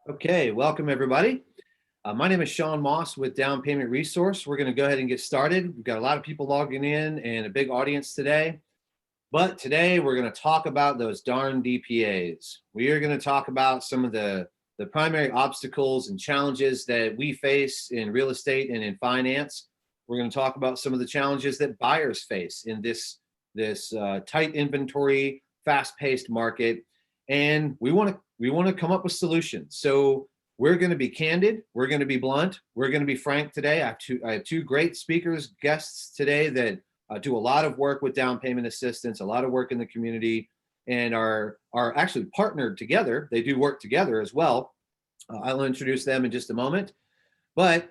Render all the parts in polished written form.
Okay, welcome everybody. My name is Sean Moss with Down Payment Resource. We're going to go ahead and get started. We've got a lot of people logging in and a big audience today. But today we're going to talk about those darn DPAs. We are going to talk about some of the primary obstacles and challenges that we face in real estate and in finance. We're going to talk about some of the challenges that buyers face in this tight inventory, fast-paced market. And we want to come up with solutions. So we're going to be candid. We're going to be blunt. We're going to be frank today. I have two great speakers, guests today that do a lot of work with down payment assistance, a lot of work in the community, and are actually partnered together. They do work together as well. I'll introduce them in just a moment. But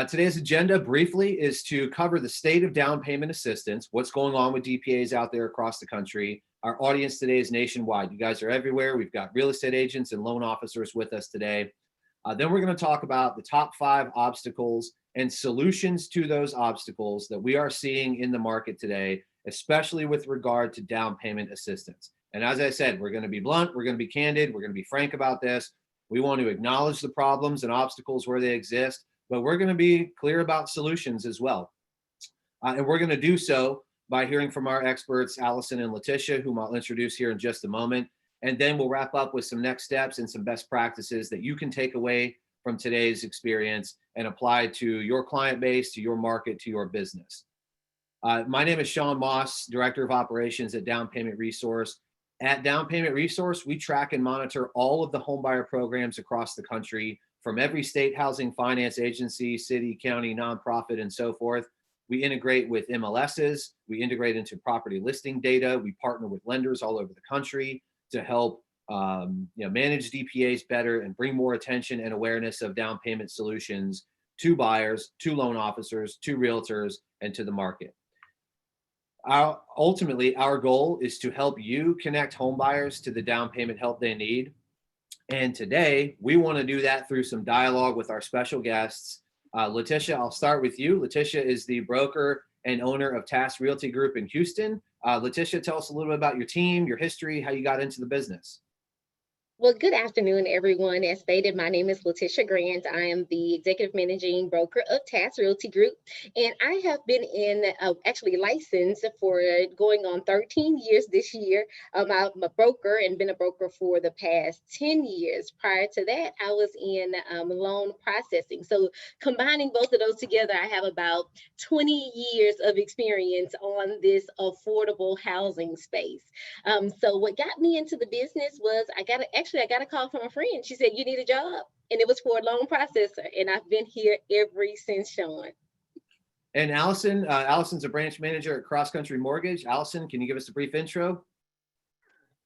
today's agenda briefly is to cover the state of down payment assistance, what's going on with DPAs out there across the country. Our audience today is nationwide. You guys are everywhere. We've got real estate agents and loan officers with us today. Then we're going to talk about the top 5 obstacles and solutions to those obstacles that we are seeing in the market today, especially with regard to down payment assistance. And as I said, we're going to be blunt, we're going to be candid, we're going to be frank about this. We want to acknowledge the problems and obstacles where they exist, but we're going to be clear about solutions as well. And we're going to do so by hearing from our experts, Alyson and LaTisha, whom I'll introduce here in just a moment. And then we'll wrap up with some next steps and some best practices that you can take away from today's experience and apply to your client base, to your market, to your business. My name is Sean Moss, Director of Operations at Down Payment Resource. At Down Payment Resource, we track and monitor all of the homebuyer programs across the country from every state housing finance agency, city, county, nonprofit, and so forth. We integrate with MLSs. We integrate into property listing data. We partner with lenders all over the country to help manage DPAs better and bring more attention and awareness of down payment solutions to buyers, to loan officers, to realtors, and to the market. Ultimately, our goal is to help you connect home buyers to the down payment help they need. And today, we want to do that through some dialogue with our special guests. LaTisha, I'll start with you. LaTisha is the broker and owner of TAS Realty Group in Houston. LaTisha, tell us a little bit about your team, your history, how you got into the business. Well, good afternoon, everyone. As stated, my name is LaTisha Grant. I am the executive managing broker of TAS Realty Group, and I have been actually licensed for going on 13 years this year. I'm a broker and been a broker for the past 10 years. Prior to that, I was in loan processing. So combining both of those together, I have about 20 years of experience on this affordable housing space. So what got me into the business was I got a call from a friend. She said, "You need a job?" And it was for a loan processor. And I've been here ever since, Sean. And Alyson's a branch manager at Cross Country Mortgage. Alyson, can you give us a brief intro?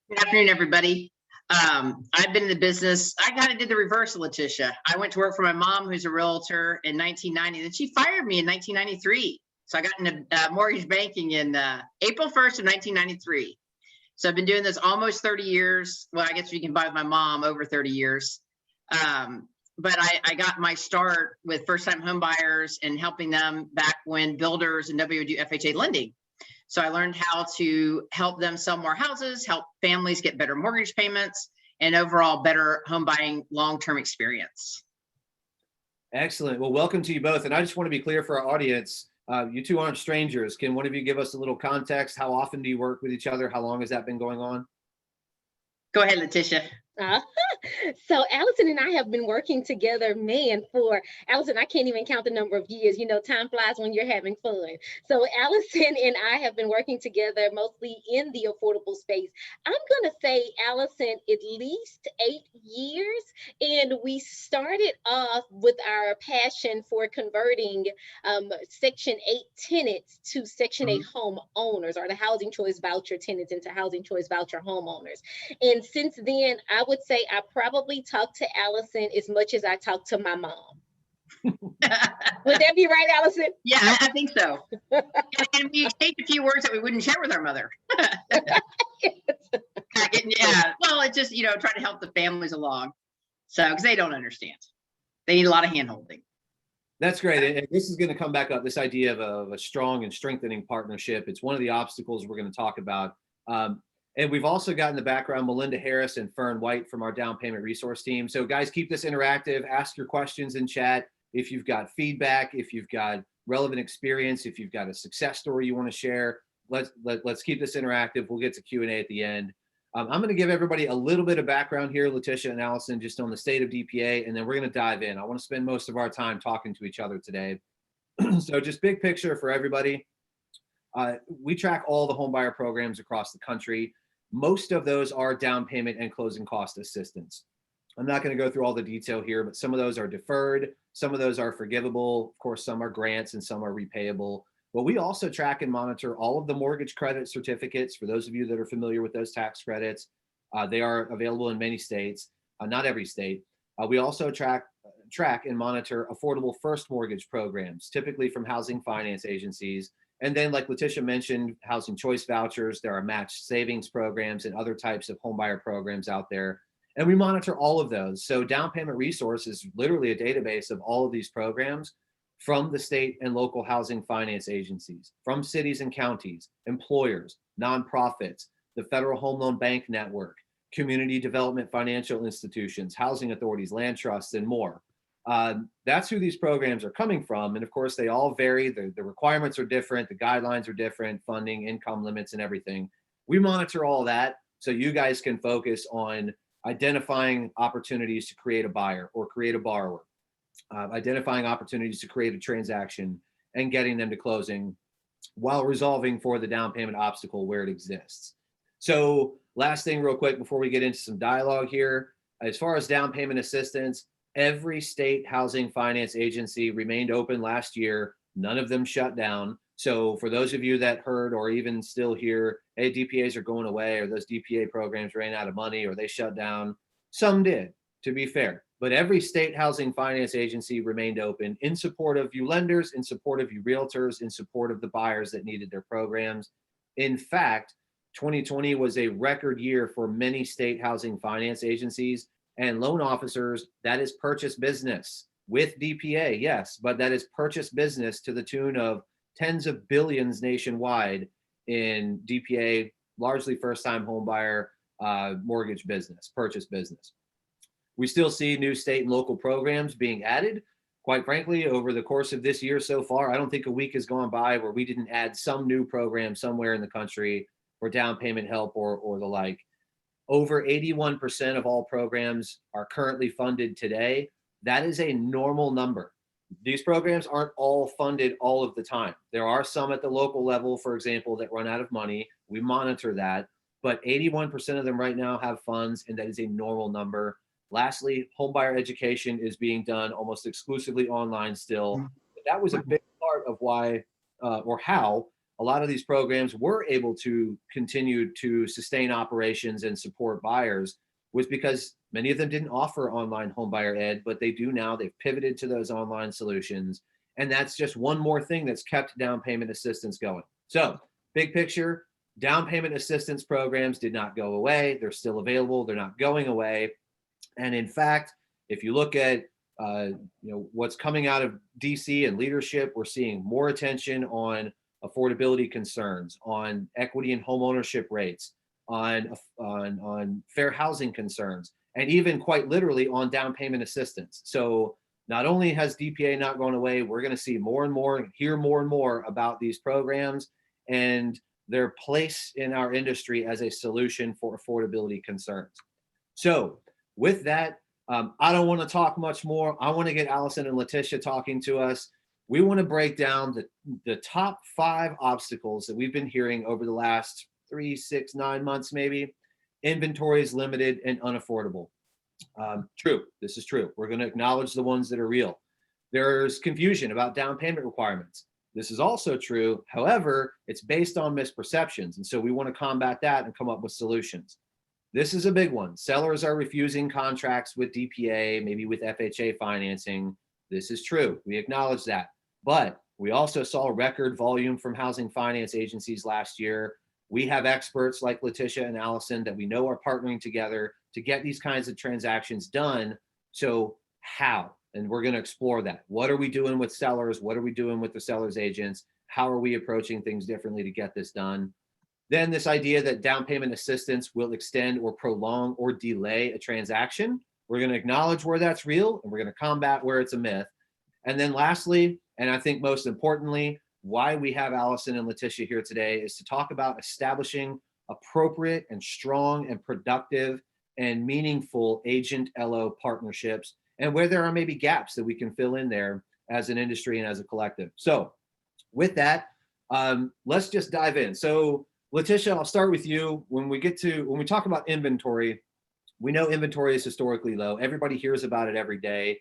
Good afternoon, everybody. I've been in the business. I kind of did the reverse of LaTisha. I went to work for my mom, who's a realtor, in 1990, and she fired me in 1993. So I got into mortgage banking in April 1st of 1993. So I've been doing this almost 30 years. Well, I guess you can buy with my mom over 30 years. But I got my start with first-time home buyers and helping them back when builders and nobody would do FHA lending. So I learned how to help them sell more houses, help families get better mortgage payments, and overall better home buying long-term experience. Excellent. Well, welcome to you both. And I just want to be clear for our audience. You two aren't strangers. Can one of you give us a little context? How often do you work with each other? How long has that been going on? Go ahead, LaTisha. So Alyson and I have been working together, Alyson, I can't even count the number of years. You know, time flies when you're having fun. So Alyson and I have been working together mostly in the affordable space. I'm going to say, Alyson, at least 8 years. And we started off with our passion for converting Section 8 tenants to Section 8 home owners, or the housing choice voucher tenants into housing choice voucher homeowners. And since then, I would say I probably talk to Alyson as much as I talk to my mom. Would that be right, Alyson? Yeah, I think so. And we exchange a few words that we wouldn't share with our mother. Yeah, well, it's just, trying to help the families along. So, because they don't understand. They need a lot of hand-holding. That's great. And this is going to come back up, this idea of a strong and strengthening partnership. It's one of the obstacles we're going to talk about. And we've also got in the background Melinda Harris and Fern White from our down payment resource team. So guys, keep this interactive. Ask your questions in chat. If you've got feedback, if you've got relevant experience, if you've got a success story you want to share, let's keep this interactive. We'll get to Q&A at the end. I'm going to give everybody a little bit of background here, LaTisha and Alyson, just on the state of DPA, and then we're going to dive in. I want to spend most of our time talking to each other today. So just big picture for everybody. We track all the homebuyer programs across the country. Most of those are down payment and closing cost assistance. I'm not going to go through all the detail here, but some of those are deferred. Some of those are forgivable. Of course, some are grants and some are repayable. But we also track and monitor all of the mortgage credit certificates. For those of you that are familiar with those tax credits, they are available in many states, not every state. We also track and monitor affordable first mortgage programs, typically from housing finance agencies. And then, like LaTisha mentioned, housing choice vouchers, there are matched savings programs and other types of homebuyer programs out there. And we monitor all of those. So Down Payment Resource is literally a database of all of these programs from the state and local housing finance agencies, from cities and counties, employers, nonprofits, the Federal Home Loan Bank Network, community development financial institutions, housing authorities, land trusts, and more. That's who these programs are coming from. And of course, they all vary. The requirements are different. The guidelines are different, funding, income limits, and everything. We monitor all that so you guys can focus on identifying opportunities to create a buyer or create a borrower, identifying opportunities to create a transaction and getting them to closing while resolving for the down payment obstacle where it exists. So last thing real quick before we get into some dialogue here, as far as down payment assistance, every state housing finance agency remained open last year. None of them shut down. So for those of you that heard or even still hear, hey, DPAs are going away, or those DPA programs ran out of money, or they shut down, some did, to be fair. But every state housing finance agency remained open in support of you lenders, in support of you realtors, in support of the buyers that needed their programs. In fact, 2020 was a record year for many state housing finance agencies and loan officers. That is purchase business with DPA, yes, but that is purchase business to the tune of tens of billions nationwide in DPA, largely first-time home buyer mortgage business, purchase business. We still see new state and local programs being added. Quite frankly, over the course of this year so far, I don't think a week has gone by where we didn't add some new program somewhere in the country for down payment help or the like. Over 81% of all programs are currently funded today. That is a normal number. These programs aren't all funded all of the time. There are some at the local level, for example, that run out of money. We monitor that, but 81% of them right now have funds, and that is a normal number. Lastly, homebuyer education is being done almost exclusively online still. That was a big part of why or how a lot of these programs were able to continue to sustain operations and support buyers, was because many of them didn't offer online homebuyer ed, but they do now. They've pivoted to those online solutions. And that's just one more thing that's kept down payment assistance going. So big picture, down payment assistance programs did not go away. They're still available. They're not going away. And in fact, if you look at what's coming out of DC and leadership, we're seeing more attention on affordability concerns, on equity and home ownership rates, on fair housing concerns, and even quite literally on down payment assistance. So not only has DPA not gone away, we're going to see more and more, hear more and more about these programs and their place in our industry as a solution for affordability concerns. So with that, I don't want to talk much more. I want to get Alyson and LaTisha talking to us. We want to break down the top 5 obstacles that we've been hearing over the last 3, 6, 9 months, maybe. Inventory is limited and unaffordable. True, this is true. We're going to acknowledge the ones that are real. There's confusion about down payment requirements. This is also true. However, it's based on misperceptions. And so we want to combat that and come up with solutions. This is a big one. Sellers are refusing contracts with DPA, maybe with FHA financing. This is true. We acknowledge that. But we also saw record volume from housing finance agencies last year. We have experts like LaTisha and Alyson that we know are partnering together to get these kinds of transactions done. So how? And we're going to explore that. What are we doing with sellers? What are we doing with the sellers agents? How are we approaching things differently to get this done? Then this idea that down payment assistance will extend or prolong or delay a transaction. We're going to acknowledge where that's real, and we're going to combat where it's a myth. And then lastly, and I think most importantly, why we have Alyson and LaTisha here today is to talk about establishing appropriate and strong and productive and meaningful agent LO partnerships, and where there are maybe gaps that we can fill in there as an industry and as a collective. So with that, let's just dive in. So LaTisha, I'll start with you. When we talk about inventory, we know inventory is historically low. Everybody hears about it every day.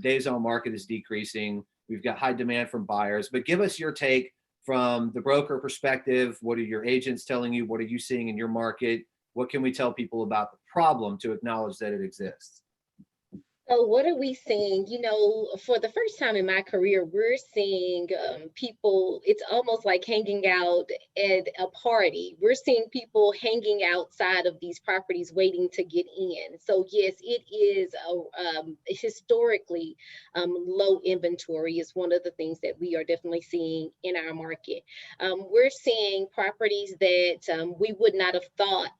Days on market is decreasing. We've got high demand from buyers, but give us your take from the broker perspective. What are your agents telling you? What are you seeing in your market? What can we tell people about the problem to acknowledge that it exists? So what are we seeing? You know, for the first time in my career, we're seeing people, it's almost like hanging out at a party. We're seeing people hanging outside of these properties waiting to get in. So yes, it is historically low inventory is one of the things that we are definitely seeing in our market. We're seeing properties that we would not have thought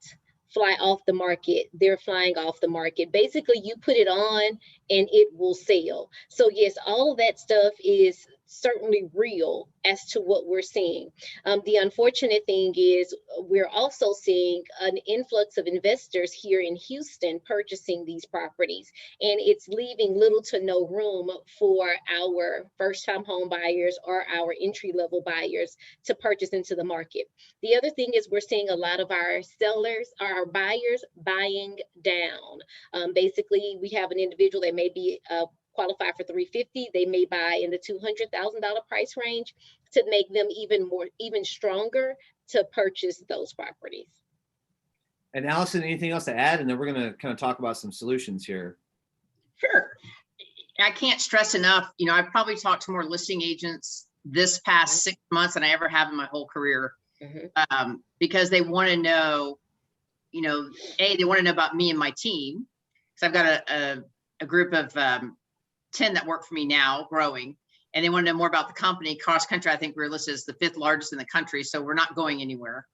fly off the market. They're flying off the market. Basically, you put it on and it will sell. So yes, all of that stuff is certainly real as to what we're seeing. The unfortunate thing is we're also seeing an influx of investors here in Houston purchasing these properties, and it's leaving little to no room for our first-time home buyers or our entry-level buyers to purchase into the market. The other thing is we're seeing a lot of our sellers, our buyers buying down. Basically, we have an individual that may be qualify for 350, they may buy in the $200,000 price range to make them even stronger to purchase those properties. And Alyson, anything else to add? And then we're going to kind of talk about some solutions here. Sure. I can't stress enough, you know, I've probably talked to more listing agents this past 6 months than I ever have in my whole career, because they want to know, you know, they want to know about me and my team. So I've got a group of 10 that work for me now, growing, and they want to know more about the company. Cross country, I think we're listed as the 5th largest in the country, so we're not going anywhere.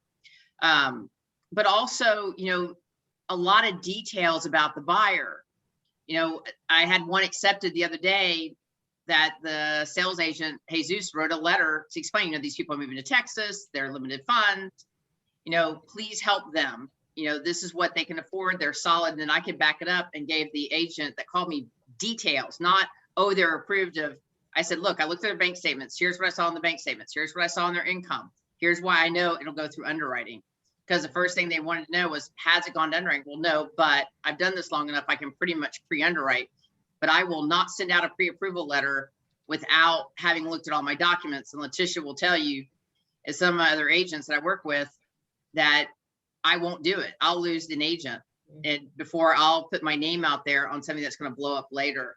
But also, you know, a lot of details about the buyer. You know, I had one accepted the other day that the sales agent, Jesus, wrote a letter to explain, you know, these people are moving to Texas, they're limited funds, you know, please help them. You know, this is what they can afford, they're solid. And then I could back it up and gave the agent that called me details, not, oh, they're approved of. I said, look, I looked at their bank statements. Here's what I saw in the bank statements. Here's what I saw in their income. Here's why I know it'll go through underwriting. Because the first thing they wanted to know was, has it gone to underwriting? Well, no, but I've done this long enough, I can pretty much pre-underwrite, but I will not send out a pre-approval letter without having looked at all my documents. And LaTisha will tell you, as some of my other agents that I work with, that I won't do it. I'll lose an agent and before I'll put my name out there on something that's going to blow up later.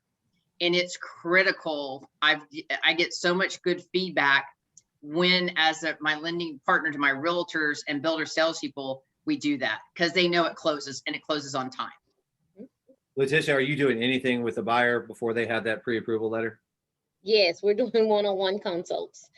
And it's critical. I get so much good feedback when, as my lending partner to my realtors and builder salespeople, we do that, because they know it closes and it closes on time. LaTisha, are you doing anything with the buyer before they have that pre-approval letter? Yes, we're doing one-on-one consults.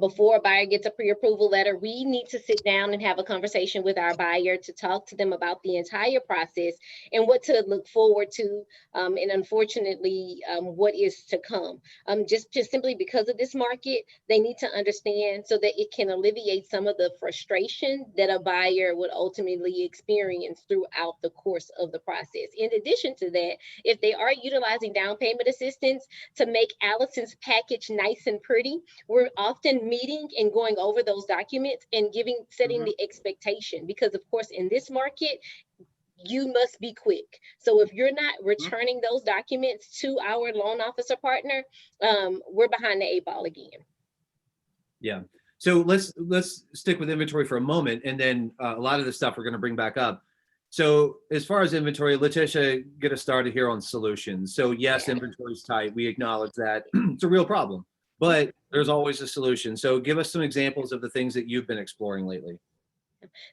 Before a buyer gets a pre-approval letter, we need to sit down and have a conversation with our buyer to talk to them about the entire process and what to look forward to, and unfortunately, what is to come. Just simply because of this market, they need to understand so that it can alleviate some of the frustration that a buyer would ultimately experience throughout the course of the process. In addition to that, if they are utilizing down payment assistance to make Alyson's package nice and pretty, we're often meeting and going over those documents and setting the expectation, because of course in this market you must be quick. So if you're not returning those documents to our loan officer partner, we're behind the 8 ball again. Yeah. So let's stick with inventory for a moment, and then a lot of the stuff we're going to bring back up. So as far as inventory, LaTisha, get us started here on solutions. So yes, inventory is tight. We acknowledge that. It's a real problem, but there's always a solution. So give us some examples of the things that you've been exploring lately.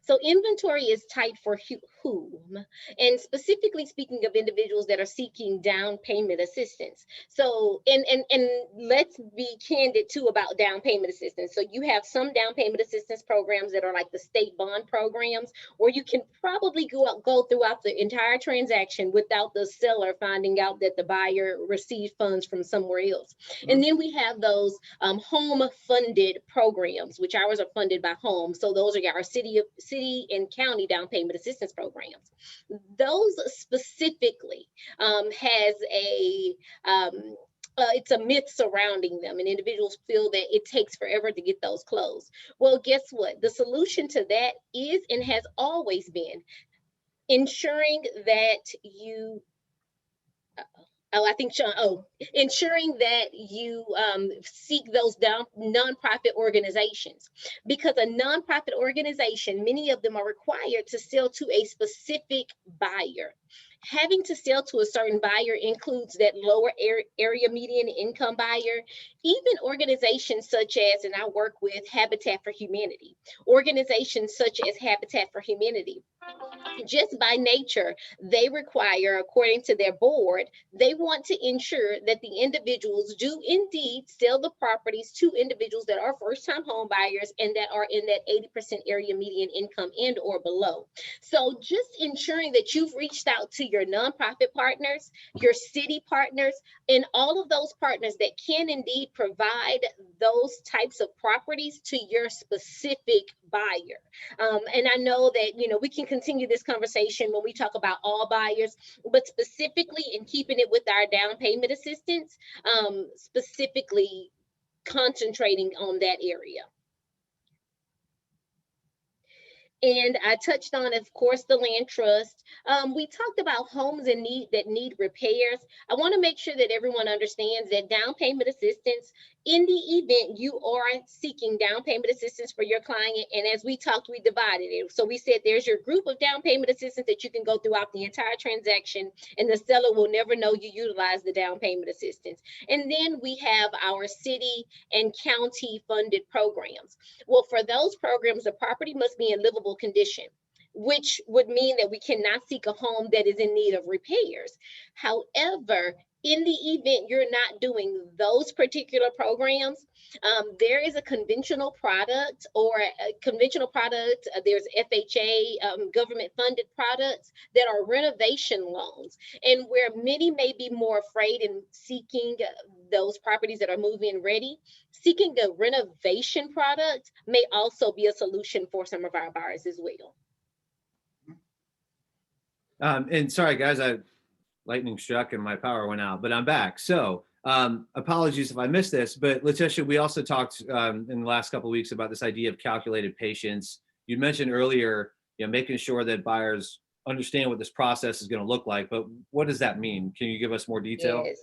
So inventory is tight for whom? And specifically speaking of individuals that are seeking down payment assistance. So, and let's be candid too about down payment assistance. So you have some down payment assistance programs that are like the state bond programs, where you can probably go throughout the entire transaction without the seller finding out that the buyer received funds from somewhere else. And then we have those home funded programs, which ours are funded by home. So those are our city and county down payment assistance programs. Those specifically has it's a myth surrounding them, and individuals feel that it takes forever to get those closed. Well, guess what? The solution to that is and has always been ensuring that you ensuring that you seek those nonprofit organizations, because a nonprofit organization, many of them are required to sell to a specific buyer. Having to sell to a certain buyer includes that lower area median income buyer. Even organizations such as, and I work with Habitat for Humanity, organizations such as Habitat for Humanity, just by nature, they require, according to their board, they want to ensure that the individuals do indeed sell the properties to individuals that are first-time home buyers and that are in that 80% area median income and or below. So just ensuring that you've reached out to your nonprofit partners, your city partners, and all of those partners that can indeed provide those types of properties to your specific buyer. And I know that, we can continue this conversation when we talk about all buyers, but specifically in keeping it with our down payment assistance, specifically concentrating on that area. And I touched on, of course, the land trust. We talked about homes that need repairs. I want to make sure that everyone understands that down payment assistance, in the event you are seeking down payment assistance for your client, and as we talked, we divided it. So we said there's your group of down payment assistance that you can go throughout the entire transaction, and the seller will never know you utilize the down payment assistance. And then we have our city and county funded programs. Well, for those programs, the property must be in livable condition, which would mean that we cannot seek a home that is in need of repairs. However, in the event you're not doing those particular programs, there is a conventional product there's FHA, government funded products that are renovation loans, and where many may be more afraid in seeking those properties that are move-in ready, seeking a renovation product may also be a solution for some of our buyers as well. And sorry, guys, lightning struck and my power went out, but I'm back. So apologies if I missed this, but LaTisha, we also talked in the last couple of weeks about this idea of calculated patience. You mentioned earlier, making sure that buyers understand what this process is going to look like, but what does that mean? Can you give us more detail? Yes.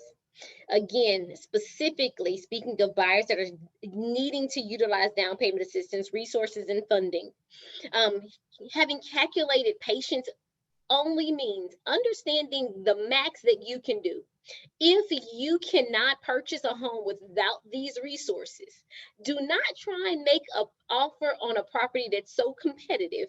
Again, specifically speaking of buyers that are needing to utilize down payment assistance, resources, and funding, having calculated patience only means understanding the max that you can do. If you cannot purchase a home without these resources, do not try and make an offer on a property that's so competitive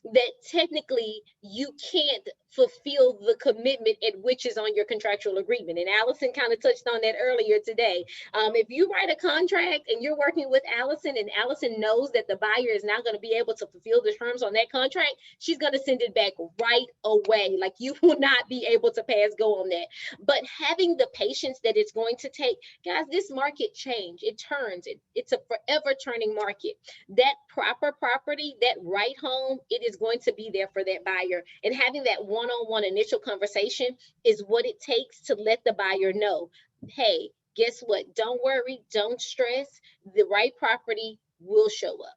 that technically you can't fulfill the commitment at which is on your contractual agreement. And Alyson kind of touched on that earlier today. If you write a contract and you're working with Alyson and Alyson knows that the buyer is not going to be able to fulfill the terms on that contract, she's going to send it back right away. Like, you will not be able to pass go on that. But having the patience that it's going to take, guys, this market change, it turns, it's a forever turning market. That proper property, that right home, it is going to be there for that buyer. And having that one-on-one initial conversation is what it takes to let the buyer know, hey, guess what? Don't worry, don't stress. The right property will show up.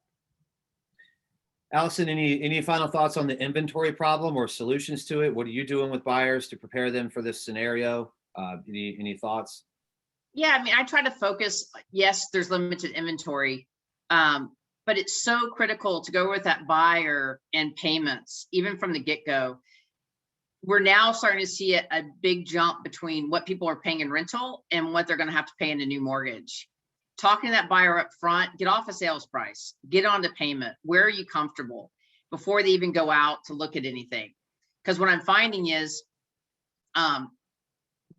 Alyson, any final thoughts on the inventory problem or solutions to it? What are you doing with buyers to prepare them for this scenario? Any thoughts? Yeah, I mean, I try to focus. Yes, there's limited inventory, but it's so critical to go with that buyer and payments, even from the get-go. We're now starting to see a big jump between what people are paying in rental and what they're going to have to pay in a new mortgage. Talking to that buyer up front, get off a sales price, get on to payment. Where are you comfortable before they even go out to look at anything? Because what I'm finding is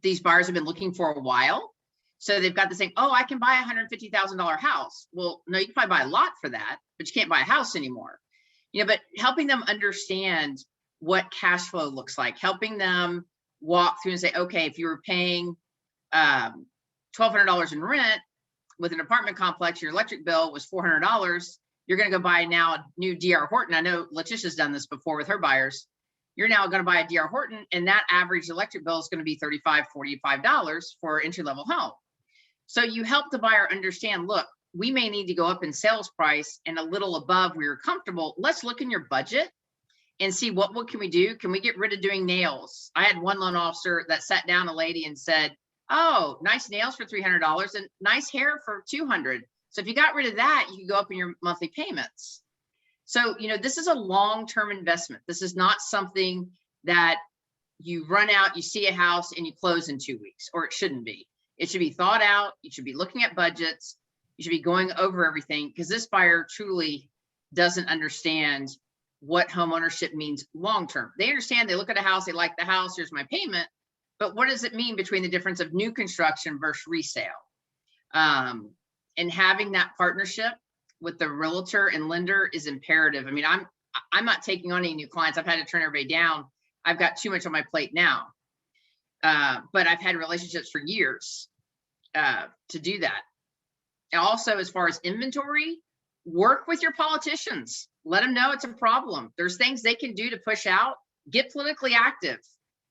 these buyers have been looking for a while. So they've got this thing, oh, I can buy a $150,000 house. Well, no, you can probably buy a lot for that, but you can't buy a house anymore. But helping them understand what cash flow looks like, helping them walk through and say, okay, if you were paying $1,200 in rent with an apartment complex, your electric bill was $400, you're going to go buy now a new DR Horton. I know LaTisha's done this before with her buyers. You're now going to buy a DR Horton, and that average electric bill is going to be $35, $45 for an entry-level home. So you help the buyer understand, look, we may need to go up in sales price and a little above where you're comfortable. Let's look in your budget and see what can we do? Can we get rid of doing nails? I had one loan officer that sat down a lady and said, oh, nice nails for $300 and nice hair for $200. So if you got rid of that, you can go up in your monthly payments. So, this is a long-term investment. This is not something that you run out, you see a house and you close in 2 weeks, or it shouldn't be. It should be thought out. You should be looking at budgets. You should be going over everything, because this buyer truly doesn't understand what home ownership means long-term. They understand, they look at a house, they like the house, here's my payment. But what does it mean between the difference of new construction versus resale? And having that partnership with the realtor and lender is imperative. I mean, I'm not taking on any new clients. I've had to turn everybody down. I've got too much on my plate now. But I've had relationships for years to do that. And also, as far as inventory, work with your politicians. Let them know it's a problem. There's things they can do to push out. Get politically active.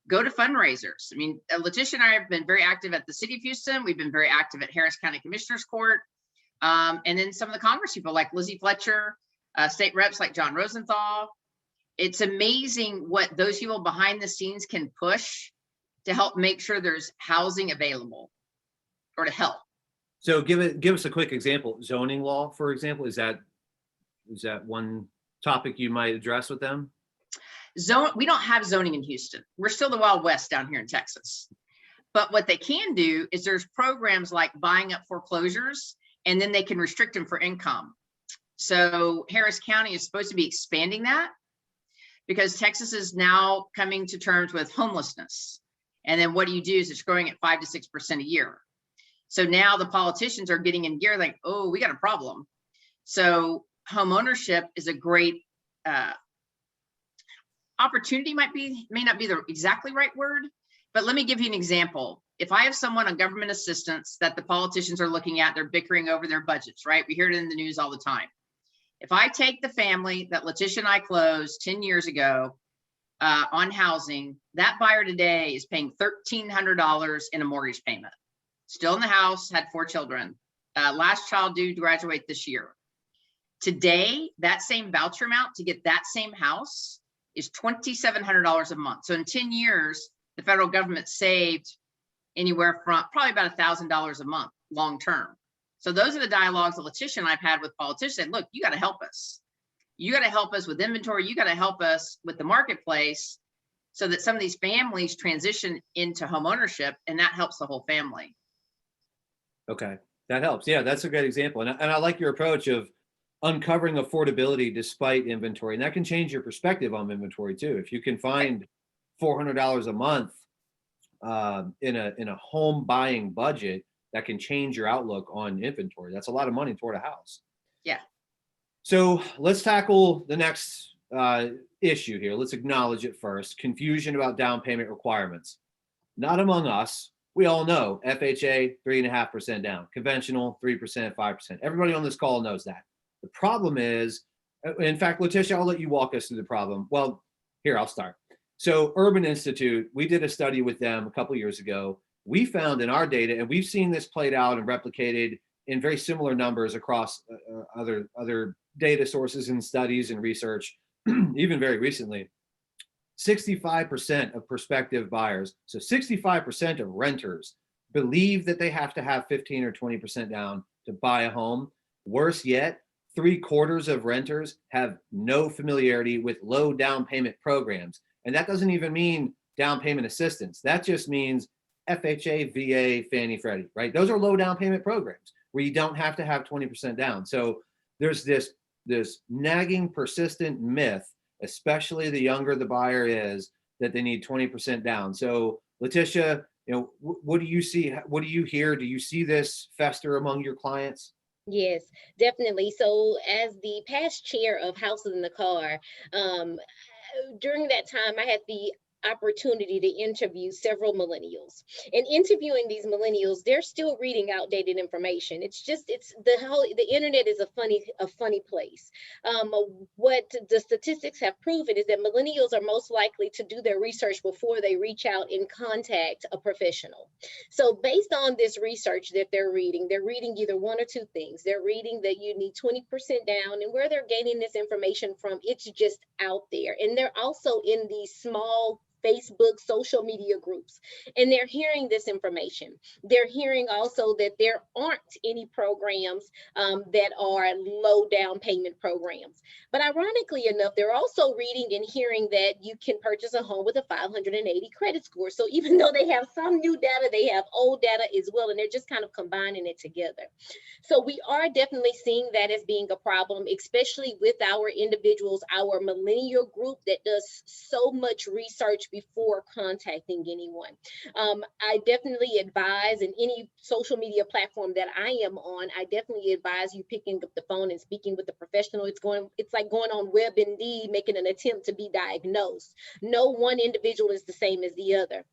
Go to fundraisers. I mean, LaTisha and I have been very active at the City of Houston. We've been very active at Harris County Commissioner's Court. And then some of the Congress people like Lizzie Fletcher, state reps like John Rosenthal. It's amazing what those people behind the scenes can push to help make sure there's housing available, or to help. So give us a quick example. Zoning law, for example, is that one topic you might address with them? We don't have zoning in Houston. We're still the Wild West down here in Texas. But what they can do is there's programs like buying up foreclosures, and then they can restrict them for income. So Harris County is supposed to be expanding that, because Texas is now coming to terms with homelessness. And then what do you do is it's growing at 5 to 6% a year. So now the politicians are getting in gear like, oh, we got a problem. So home ownership is a great opportunity, may not be the exactly right word, but let me give you an example. If I have someone on government assistance that the politicians are looking at, they're bickering over their budgets, right? We hear it in the news all the time. If I take the family that LaTisha and I closed 10 years ago on housing, that buyer today is paying $1,300 in a mortgage payment. Still in the house, had 4 children. Last child due to graduate this year. Today, that same voucher amount to get that same house is $2,700 a month. So in 10 years, the federal government saved anywhere from probably about $1,000 a month long-term. So those are the dialogues that LaTisha and I've had with politicians. Said, look, you got to help us. You got to help us with inventory. You got to help us with the marketplace, so that some of these families transition into home ownership, and that helps the whole family. Okay, that helps. Yeah, that's a great example. And I like your approach of uncovering affordability despite inventory. And that can change your perspective on inventory too. If you can find $400 a month in a home buying budget, that can change your outlook on inventory. That's a lot of money toward a house. Yeah. So let's tackle the next issue here. Let's acknowledge it first. Confusion about down payment requirements. Not among us. We all know FHA 3.5% down, conventional 3%, 5%. Everybody on this call knows that. The problem is, in fact, LaTisha, I'll let you walk us through the problem. Well, here, I'll start. So Urban Institute, we did a study with them a couple of years ago. We found in our data, and we've seen this played out and replicated in very similar numbers across other data sources and studies and research, even very recently, 65% of prospective buyers, so 65% of renters believe that they have to have 15 or 20% down to buy a home. Worse yet, 3/4 of renters have no familiarity with low down payment programs. And that doesn't even mean down payment assistance. That just means FHA, VA, Fannie, Freddie, right? Those are low down payment programs where you don't have to have 20% down. So there's this nagging, persistent myth, especially the younger the buyer is, that they need 20% down. So LaTisha, what do you see? What do you hear? Do you see this fester among your clients? Yes, definitely. So, as the past chair of Houses in the Car, during that time, I had the opportunity to interview several millennials. And interviewing these millennials, they're still reading outdated information. It's the internet is a funny place. What the statistics have proven is that millennials are most likely to do their research before they reach out and contact a professional. So based on this research that they're reading either one or two things. They're reading that you need 20% down, and where they're gaining this information from, it's just out there. And they're also in these small Facebook social media groups, and they're hearing this information. They're hearing also that there aren't any programs that are low down payment programs. But ironically enough, they're also reading and hearing that you can purchase a home with a 580 credit score. So even though they have some new data, they have old data as well, and they're just kind of combining it together. So we are definitely seeing that as being a problem, especially with our individuals, our millennial group that does so much research before contacting anyone. I definitely advise, in any social media platform that I am on, I definitely advise you picking up the phone and speaking with a professional. It's like going on WebMD, making an attempt to be diagnosed. No one individual is the same as the other.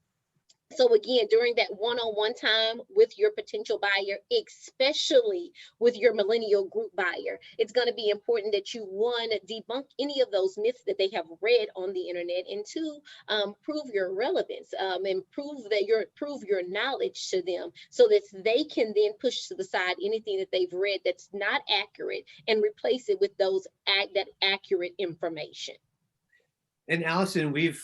So again, during that one-on-one time with your potential buyer, especially with your millennial group buyer, it's going to be important that you, one, debunk any of those myths that they have read on the internet, and two, prove your relevance and prove your knowledge to them, so that they can then push to the side anything that they've read that's not accurate and replace it with that accurate information. And Alyson, we've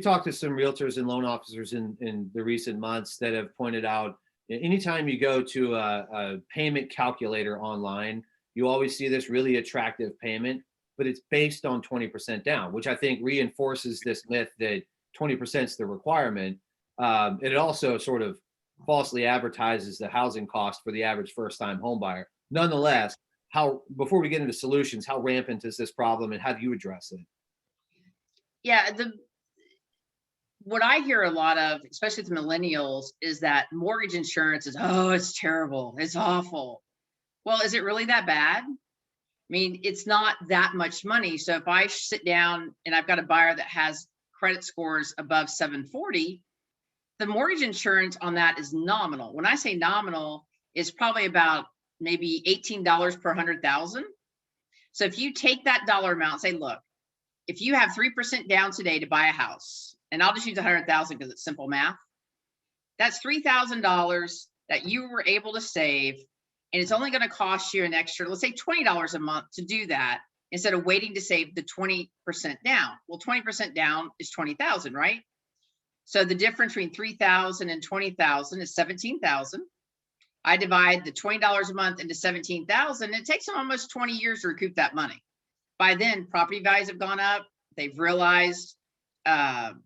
talked to some realtors and loan officers in the recent months that have pointed out, anytime you go to a payment calculator online, you always see this really attractive payment, but it's based on 20% down, which I think reinforces this myth that 20% is the requirement. And it also sort of falsely advertises the housing cost for the average first-time home buyer. Nonetheless, before we get into solutions, how rampant is this problem, and how do you address it? Yeah, what I hear a lot of, especially with millennials, is that mortgage insurance is, oh, it's terrible, it's awful. Well, is it really that bad? I mean, it's not that much money. So if I sit down and I've got a buyer that has credit scores above 740, the mortgage insurance on that is nominal. When I say nominal, it's probably about maybe $18 per 100,000. So if you take that dollar amount, say, look, if you have 3% down today to buy a house, and I'll just use 100,000 because it's simple math, that's $3,000 that you were able to save, and it's only going to cost you an extra, let's say $20 a month to do that, instead of waiting to save the 20% down. Well, 20% down is 20,000, right? So the difference between 3,000 and 20,000 is 17,000. I divide the $20 a month into 17,000. It takes them almost 20 years to recoup that money. By then, property values have gone up. They've realized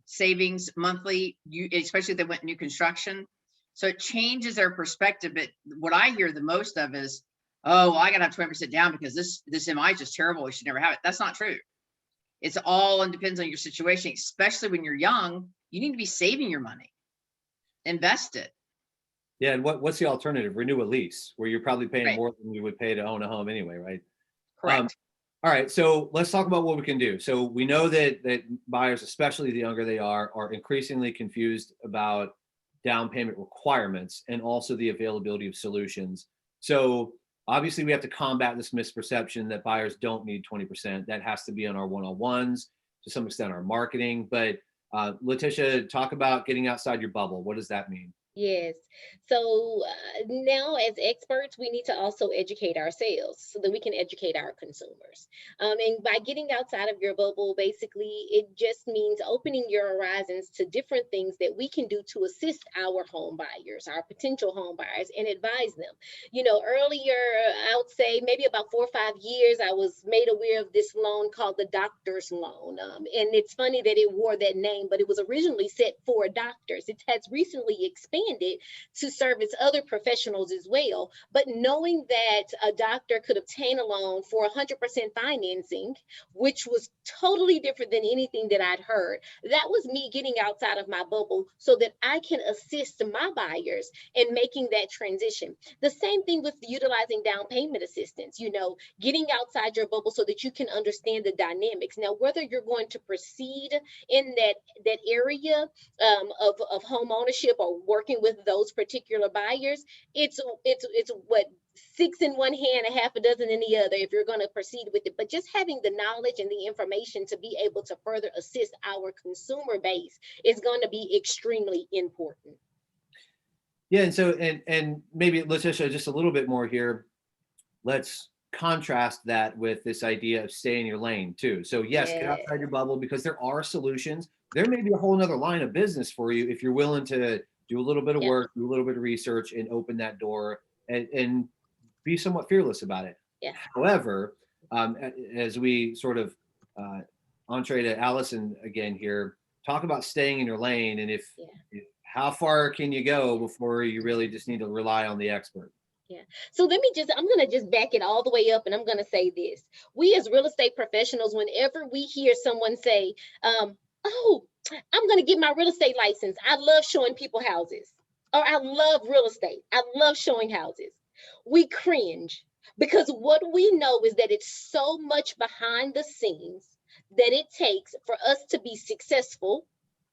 savings monthly, especially if they went new construction. So it changes their perspective. But what I hear the most of is, oh, well, I got to have 20% down because this MI is just terrible. We should never have it. That's not true. It's all and depends on your situation, especially when you're young. You need to be saving your money. Invest it. Yeah, and what's the alternative? Renew a lease, where you're probably paying Right. more than you would pay to own a home anyway, right? Correct. All right, so let's talk about what we can do. So we know that buyers, especially the younger they are increasingly confused about down payment requirements and also the availability of solutions. So obviously we have to combat this misperception that buyers don't need 20%. That has to be on our one-on-ones, to some extent our marketing. But LaTisha, talk about getting outside your bubble. What does that mean? Yes. So now, as experts, we need to also educate ourselves so that we can educate our consumers. And by getting outside of your bubble, basically, it just means opening your horizons to different things that we can do to assist our home buyers, our potential home buyers, and advise them. Earlier, I would say maybe about 4 or 5 years, I was made aware of this loan called the doctor's loan. And it's funny that it wore that name, but it was originally set for doctors. It has recently expanded expanded to service other professionals as well. But knowing that a doctor could obtain a loan for 100% financing, which was totally different than anything that I'd heard, that was me getting outside of my bubble so that I can assist my buyers in making that transition. The same thing with utilizing down payment assistance, getting outside your bubble so that you can understand the dynamics. Now, whether you're going to proceed in that area of home ownership or working with those particular buyers, it's what, six in one hand and half a dozen in the other if you're going to proceed with it. But just having the knowledge and the information to be able to further assist our consumer base is going to be extremely important. Yeah, and so and maybe LaTisha, just a little bit more here. Let's contrast that with this idea of stay in your lane too. So yes, get outside your bubble, because there are solutions. There may be a whole nother line of business for you if you're willing to do a little bit of work, do a little bit of research, and open that door and be somewhat fearless about it. Yeah. However, as we sort of entree to Alyson again here, talk about staying in your lane, and if how far can you go before you really just need to rely on the expert? Yeah. So I'm going to just back it all the way up, and I'm going to say this. We as real estate professionals, whenever we hear someone say, oh, I'm going to get my real estate license, I love showing people houses, or I love real estate, I love showing houses, we cringe, because what we know is that it's so much behind the scenes that it takes for us to be successful,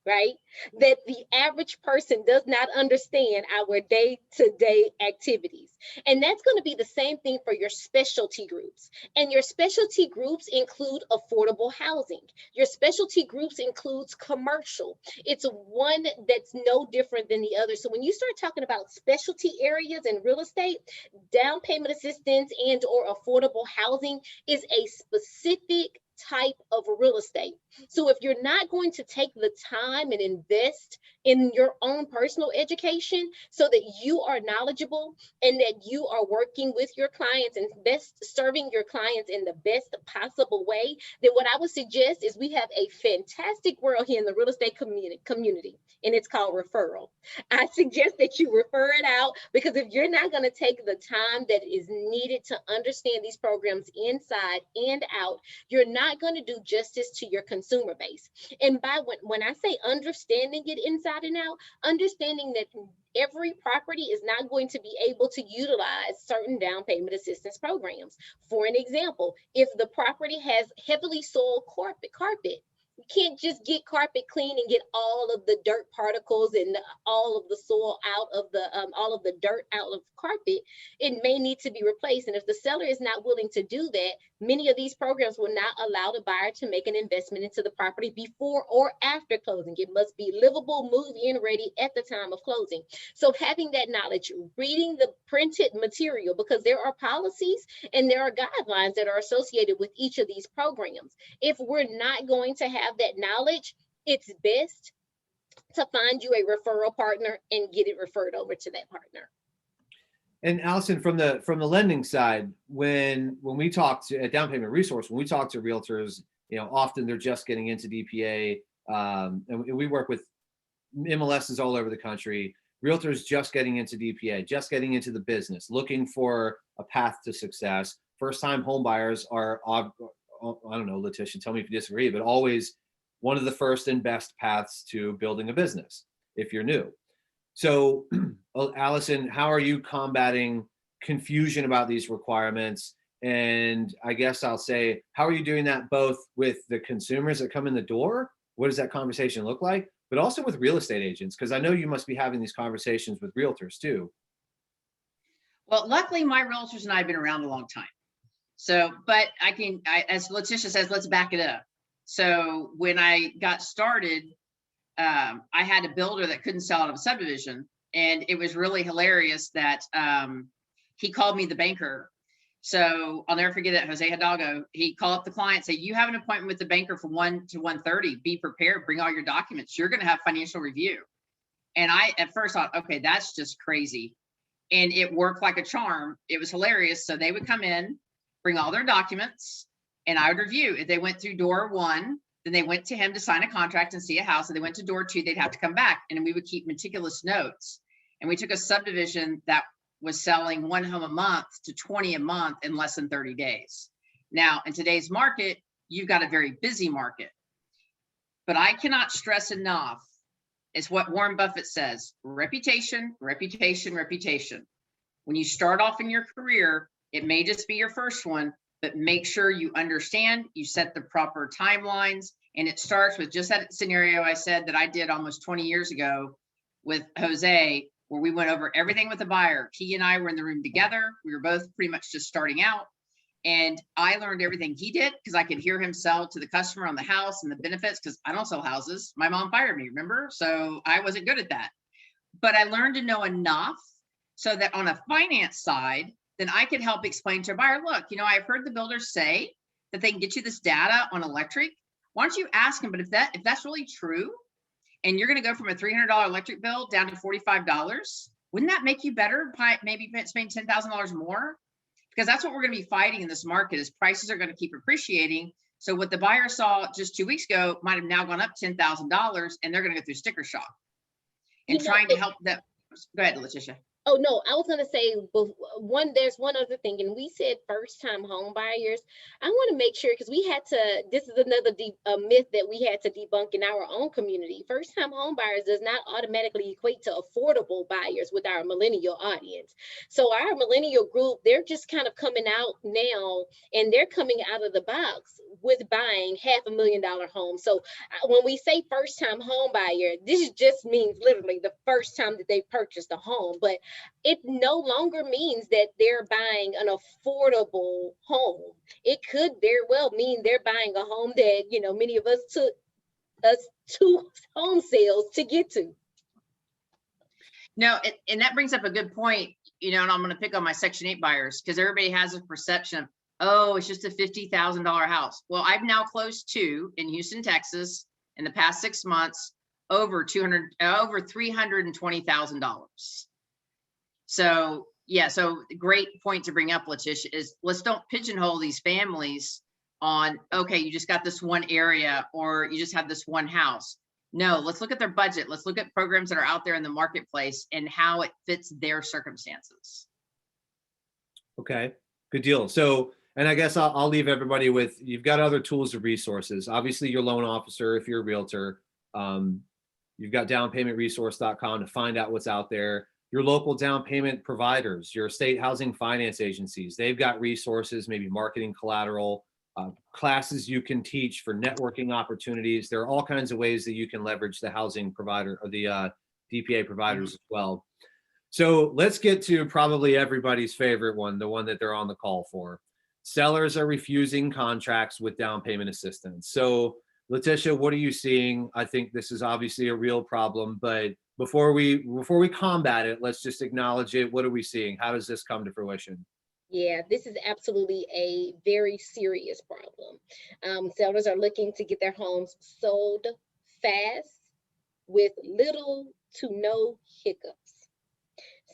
right? That the average person does not understand our day-to-day activities. And that's going to be the same thing for your specialty groups. And your specialty groups include affordable housing. Your specialty groups includes commercial. It's one that's no different than the other. So when you start talking about specialty areas in real estate, down payment assistance and or affordable housing is a specific type of real estate. So if you're not going to take the time and invest in your own personal education so that you are knowledgeable and that you are working with your clients and best serving your clients in the best possible way, then what I would suggest is we have a fantastic world here in the real estate community, and it's called referral. I suggest that you refer it out, because if you're not going to take the time that is needed to understand these programs inside and out, you're not going to do justice to your consumer base. And when I say understanding it inside and out, understanding that every property is not going to be able to utilize certain down payment assistance programs. For an example, if the property has heavily soiled carpet, you can't just get carpet clean and get all of the dirt particles and all of the soil out of all of the dirt out of carpet. It may need to be replaced. And if the seller is not willing to do that, many of these programs will not allow the buyer to make an investment into the property before or after closing. It must be livable, move-in ready at the time of closing. So having that knowledge, reading the printed material, because there are policies and there are guidelines that are associated with each of these programs. If we're not going to have that knowledge, it's best to find you a referral partner and get it referred over to that partner. And Alyson, from the lending side, when we talk to at Down Payment Resource, when we talk to realtors, often they're just getting into DPA, and we work with MLSs all over the country. Realtors just getting into DPA, just getting into the business, looking for a path to success. First-time home buyers are, I don't know, LaTisha, tell me if you disagree, but always one of the first and best paths to building a business if you're new. So, Alyson, how are you combating confusion about these requirements? And I guess I'll say, how are you doing that both with the consumers that come in the door? What does that conversation look like? But also with real estate agents, because I know you must be having these conversations with realtors too. Well, luckily my realtors and I have been around a long time. So, but as LaTisha says, let's back it up. So when I got started, I had a builder that couldn't sell out of a subdivision. And it was really hilarious that he called me the banker. So I'll never forget it, Jose Hidalgo. He called up the client, say, you have an appointment with the banker from 1 to 1:30. Be prepared, bring all your documents. You're going to have financial review. And I, at first thought, okay, that's just crazy. And it worked like a charm. It was hilarious. So they would come in, bring all their documents, and I would review. If they went through door 1, then they went to him to sign a contract and see a house. If they went to door 2, they'd have to come back. And we would keep meticulous notes. And we took a subdivision that was selling 1 home a month to 20 a month in less than 30 days. Now, in today's market, you've got a very busy market. But I cannot stress enough, is what Warren Buffett says: reputation, reputation, reputation. When you start off in your career, it may just be your first one, but make sure you understand, you set the proper timelines. And it starts with just that scenario I said that I did almost 20 years ago with Jose, where we went over everything with the buyer. He and I were in the room together. We were both pretty much just starting out. And I learned everything he did because I could hear him sell to the customer on the house and the benefits, because I don't sell houses. My mom fired me, remember? So I wasn't good at that. But I learned to know enough so that on a finance side, then I could help explain to a buyer, look, you know, I've heard the builders say that they can get you this data on electric. Why don't you ask them? But if that's really true, and you're going to go from a $300 electric bill down to $45, wouldn't that make you better? Maybe spend $10,000 more? Because that's what we're going to be fighting in this market, is prices are going to keep appreciating. So what the buyer saw just 2 weeks ago might have now gone up $10,000, and they're going to go through sticker shock. And trying to help them. Go ahead, LaTisha. Oh, no, I was going to say, there's one other thing, and we said first-time home buyers. I want to make sure, because this is another myth that we had to debunk in our own community. First-time home buyers does not automatically equate to affordable buyers with our millennial audience. So our millennial group, they're just kind of coming out now, and they're coming out of the box with buying $500,000 homes. So when we say first-time home buyer, this just means literally the first time that they purchased a home. But it no longer means that they're buying an affordable home. It could very well mean they're buying a home that, you know, many of us took us 2 home sales to get to. No, and that brings up a good point, you know, and I'm going to pick on my Section 8 buyers, because everybody has a perception of, oh, it's just a $50,000 house. Well, I've now closed 2 in Houston, Texas in the past 6 months, over $320,000. So yeah, so great point to bring up, LaTisha, is let's don't pigeonhole these families on, okay, you just got this one area or you just have this one house. No, let's look at their budget. Let's look at programs that are out there in the marketplace and how it fits their circumstances. Okay, good deal. So, and I guess I'll leave everybody with, you've got other tools and resources. Obviously, your loan officer, if you're a realtor, you've got downpaymentresource.com to find out what's out there. Your local down payment providers, your state housing finance agencies, they've got resources, maybe marketing collateral, classes you can teach for networking opportunities. There are all kinds of ways that you can leverage the housing provider or the DPA providers as well. So let's get to probably everybody's favorite one, the one that they're on the call for. Sellers are refusing contracts with down payment assistance. So LaTisha, what are you seeing? I think this is obviously a real problem, but before we combat it, let's just acknowledge it. What are we seeing? How does this come to fruition? Yeah, this is absolutely a very serious problem. Sellers are looking to get their homes sold fast with little to no hiccups.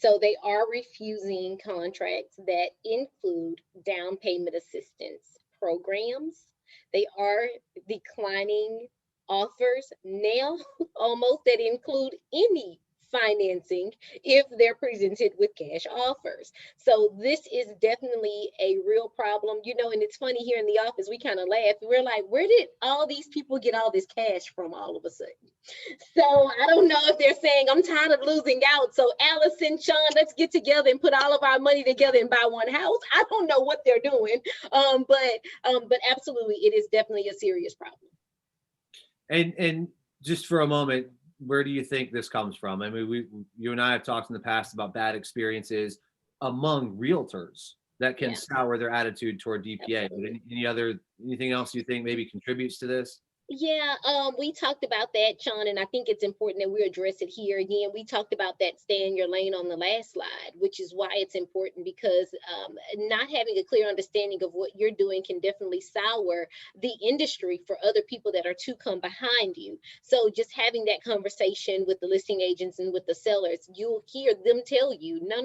So they are refusing contracts that include down payment assistance programs. They are declining offers now almost that include any financing if they're presented with cash offers. So this is definitely a real problem, you know, and it's funny here in the office, we kind of laugh. We're like, where did all these people get all this cash from all of a sudden? So I don't know if they're saying, I'm tired of losing out. So Alyson, Sean, let's get together and put all of our money together and buy one house. I don't know what they're doing, but absolutely, it is definitely a serious problem. And just for a moment, where do you think this comes from? I mean, you and I have talked in the past about bad experiences among realtors that can sour their attitude toward DPA. But anything else you think maybe contributes to this? Yeah, we talked about that, Sean, and I think it's important that we address it here again. We talked about that stay in your lane on the last slide, which is why it's important, because not having a clear understanding of what you're doing can definitely sour the industry for other people that are to come behind you. So just having that conversation with the listing agents and with the sellers, you'll hear them tell you, no,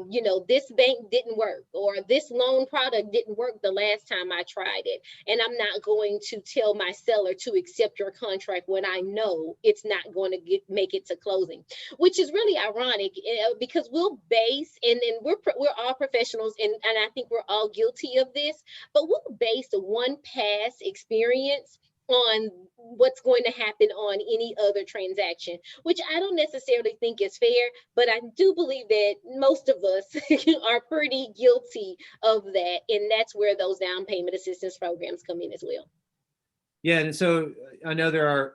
you know, this bank didn't work, or this loan product didn't work the last time I tried it, and I'm not going to tell tell my seller to accept your contract when I know it's not going to make it to closing, which is really ironic because we'll base, and we're all professionals, and I think we're all guilty of this, but we'll base one past experience on what's going to happen on any other transaction, which I don't necessarily think is fair, but I do believe that most of us are pretty guilty of that. And that's where those down payment assistance programs come in as well. Yeah, and so I know there are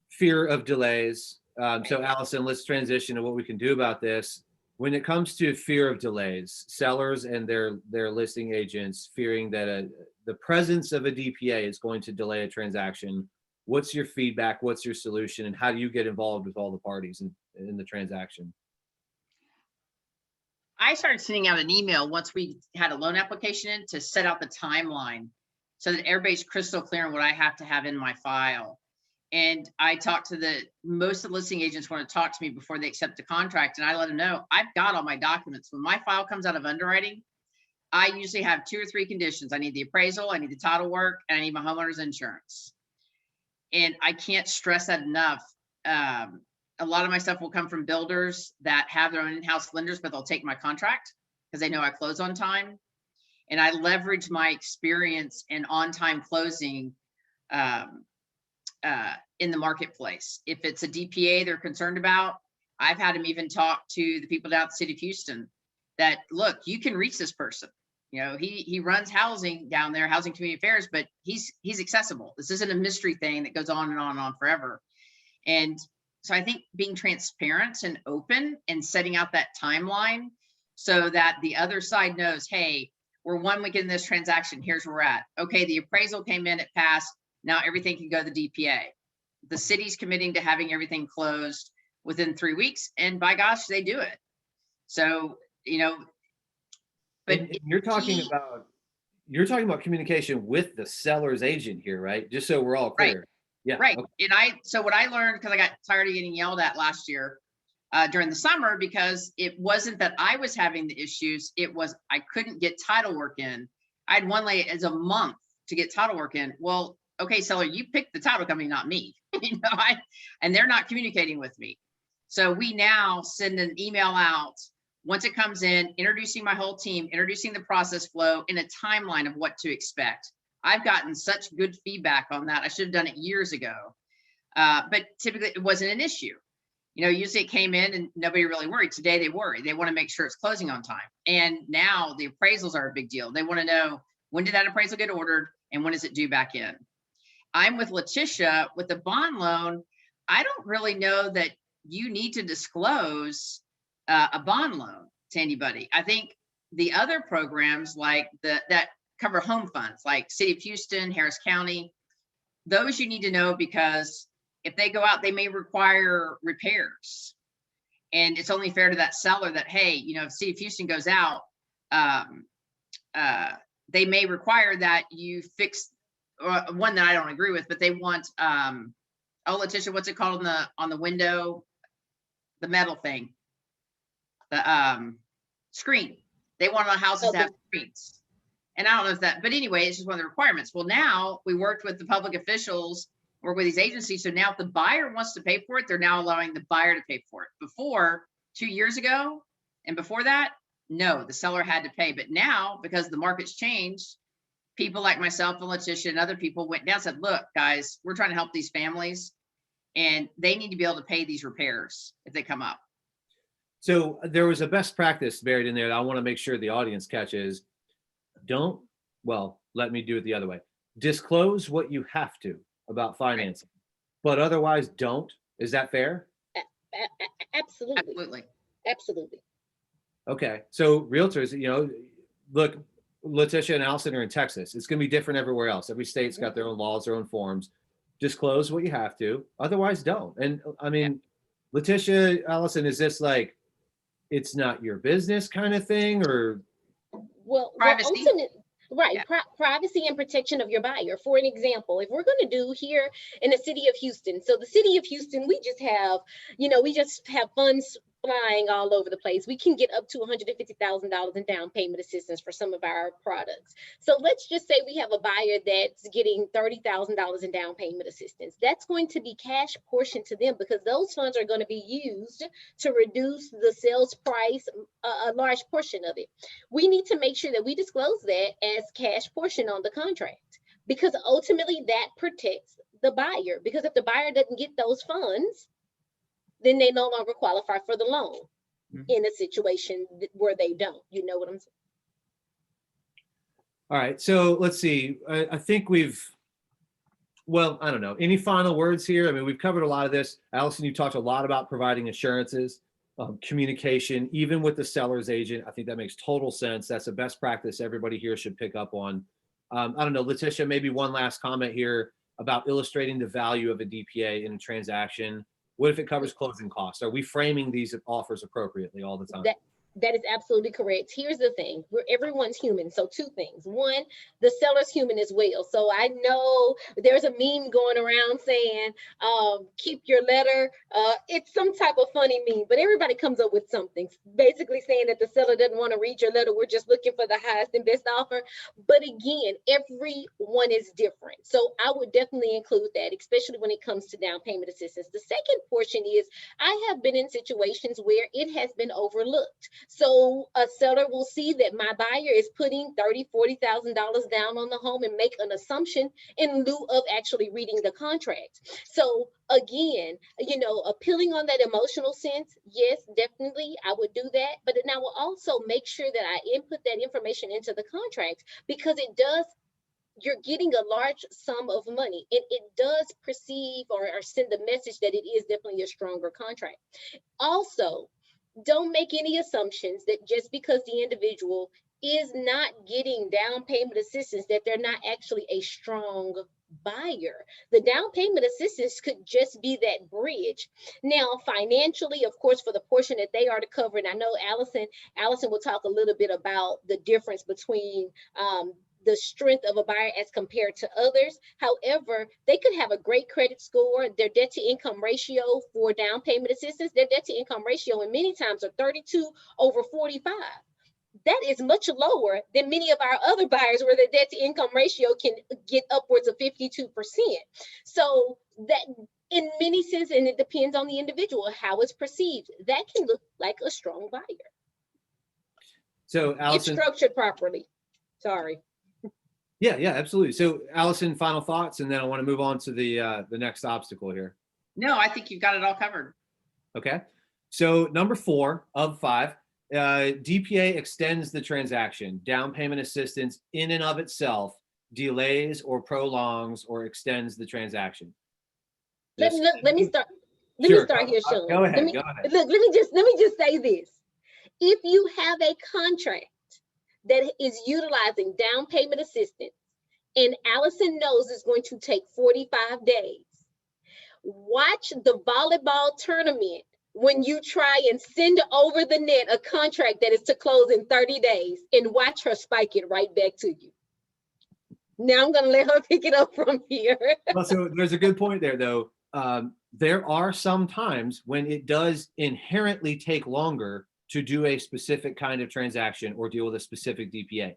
fear of delays. So Alyson, let's transition to what we can do about this. When it comes to fear of delays, sellers and their listing agents fearing that the presence of a DPA is going to delay a transaction, what's your feedback? What's your solution? And how do you get involved with all the parties in the transaction? I started sending out an email once we had a loan application in to set out the timeline so that everybody's crystal clear on what I have to have in my file. And I talked to most of the listing agents want to talk to me before they accept the contract. And I let them know I've got all my documents. When my file comes out of underwriting, I usually have 2 or 3 conditions. I need the appraisal, I need the title work, and I need my homeowner's insurance. And I can't stress that enough. A lot of my stuff will come from builders that have their own in-house lenders, but they'll take my contract because they know I close on time. And I leverage my experience in on-time closing in the marketplace. If it's a DPA they're concerned about, I've had them even talk to the people down at the city of Houston that, look, you can reach this person. You know, he runs housing down there, housing community affairs, but he's accessible. This isn't a mystery thing that goes on and on and on forever. And so I think being transparent and open and setting out that timeline so that the other side knows, hey, we're 1 week in this transaction, here's where we're at. Okay, the appraisal came in, it passed. Now everything can go to the DPA. The city's committing to having everything closed within 3 weeks, and by gosh, they do it. So, you know, but and you're talking about communication with the seller's agent here, right? Just so we're all clear. Right. Yeah. Right. Okay. And so what I learned, because I got tired of getting yelled at last year during the summer, because it wasn't that I was having the issues, it was I couldn't get title work in. I had one lady as a month to get title work in. Well, okay, seller, you picked the title company, not me. You know, and they're not communicating with me. So we now send an email out once it comes in, introducing my whole team, introducing the process flow, and a timeline of what to expect. I've gotten such good feedback on that. I should have done it years ago, but typically it wasn't an issue. You know, usually it came in and nobody really worried. Today they worry. They want to make sure it's closing on time. And now the appraisals are a big deal. They want to know, when did that appraisal get ordered and when is it due back in? I'm with LaTisha with the bond loan. I don't really know that you need to disclose a bond loan to anybody. I think the other programs like that cover home funds, like City of Houston, Harris County, those you need to know, because if they go out, they may require repairs. And it's only fair to that seller that, hey, you know, if City of Houston goes out, they may require that you fix one that I don't agree with, but they want, oh, LaTisha, what's it called on the window? The metal thing, the screen. They want our houses to have screens. And I don't know if that, but anyway, it's just one of the requirements. Well, now we worked with the public officials, work with these agencies. So now if the buyer wants to pay for it, they're now allowing the buyer to pay for it. Before, 2 years ago, and before that, no, the seller had to pay. But now, because the market's changed, people like myself and LaTisha and other people went down and said, look, guys, we're trying to help these families, and they need to be able to pay these repairs if they come up. So there was a best practice buried in there that I want to make sure the audience catches. Let me do it the other way. Disclose what you have to about financing, but otherwise don't. Is that fair? Absolutely. Absolutely. Absolutely. Okay. So realtors, you know, look, LaTisha and Alyson are in Texas. It's going to be different everywhere else. Every state's got their own laws, their own forms. Disclose what you have to, otherwise don't. And I mean, LaTisha, Alyson, is this like, it's not your business kind of thing, or? Well, privacy. Right. Yeah. Privacy and protection of your buyer. For an example, if we're going to do here in the city of Houston, so the city of Houston, we just have funds flying all over the place. We can get up to $150,000 in down payment assistance for some of our products. So let's just say we have a buyer that's getting $30,000 in down payment assistance. That's going to be cash portion to them because those funds are going to be used to reduce the sales price, a large portion of it. We need to make sure that we disclose that as cash portion on the contract because ultimately that protects the buyer. Because if the buyer doesn't get those funds, then they no longer qualify for the loan in a situation where they don't. You know what I'm saying? All right. So let's see. I think well, I don't know. Any final words here? I mean, we've covered a lot of this. Alyson, you talked a lot about providing assurances, communication, even with the seller's agent. I think that makes total sense. That's a best practice everybody here should pick up on. I don't know, LaTisha, maybe one last comment here about illustrating the value of a DPA in a transaction. What if it covers closing costs? Are we framing these offers appropriately all the time? That is absolutely correct. Here's the thing, everyone's human. So two things. One, the seller's human as well. So I know there's a meme going around saying, keep your letter. It's some type of funny meme, but everybody comes up with something basically saying that the seller doesn't want to read your letter. We're just looking for the highest and best offer. But again, everyone is different. So I would definitely include that, especially when it comes to down payment assistance. The second portion is I have been in situations where it has been overlooked. So a seller will see that my buyer is putting $30,000, $40,000 down on the home and make an assumption in lieu of actually reading the contract. So again, appealing on that emotional sense, yes, definitely, I would do that. But then I will also make sure that I input that information into the contract because you're getting a large sum of money and it does perceive or send a message that it is definitely a stronger contract. Also, don't make any assumptions that just because the individual is not getting down payment assistance, that they're not actually a strong buyer. The down payment assistance could just be that bridge. Now, financially, of course, for the portion that they are to cover, and I know Alyson will talk a little bit about the difference between the strength of a buyer as compared to others. However, they could have a great credit score. Their debt to income ratio for down payment assistance, their debt to income ratio and many times are 32/45. That is much lower than many of our other buyers where the debt to income ratio can get upwards of 52%. So that in many senses, and it depends on the individual, how it's perceived, that can look like a strong buyer. So Alyson, it's structured properly. Sorry. Yeah, absolutely. So Alyson, final thoughts, and then I want to move on to the next obstacle here. No, I think you've got it all covered. Okay. So number 4 of 5, DPA extends the transaction. Down payment assistance in and of itself delays or prolongs or extends the transaction. Let me start. Let Sure. me start here, Sean. Go ahead. Look, let me just say this. If you have a contract that is utilizing down payment assistance and Alyson knows it's going to take 45 days, watch the volleyball tournament when you try and send over the net a contract that is to close in 30 days and watch her spike it right back to you. Now I'm going to let her pick it up from here. Well, so there's a good point there, though. There are some times when it does inherently take longer to do a specific kind of transaction or deal with a specific DPA.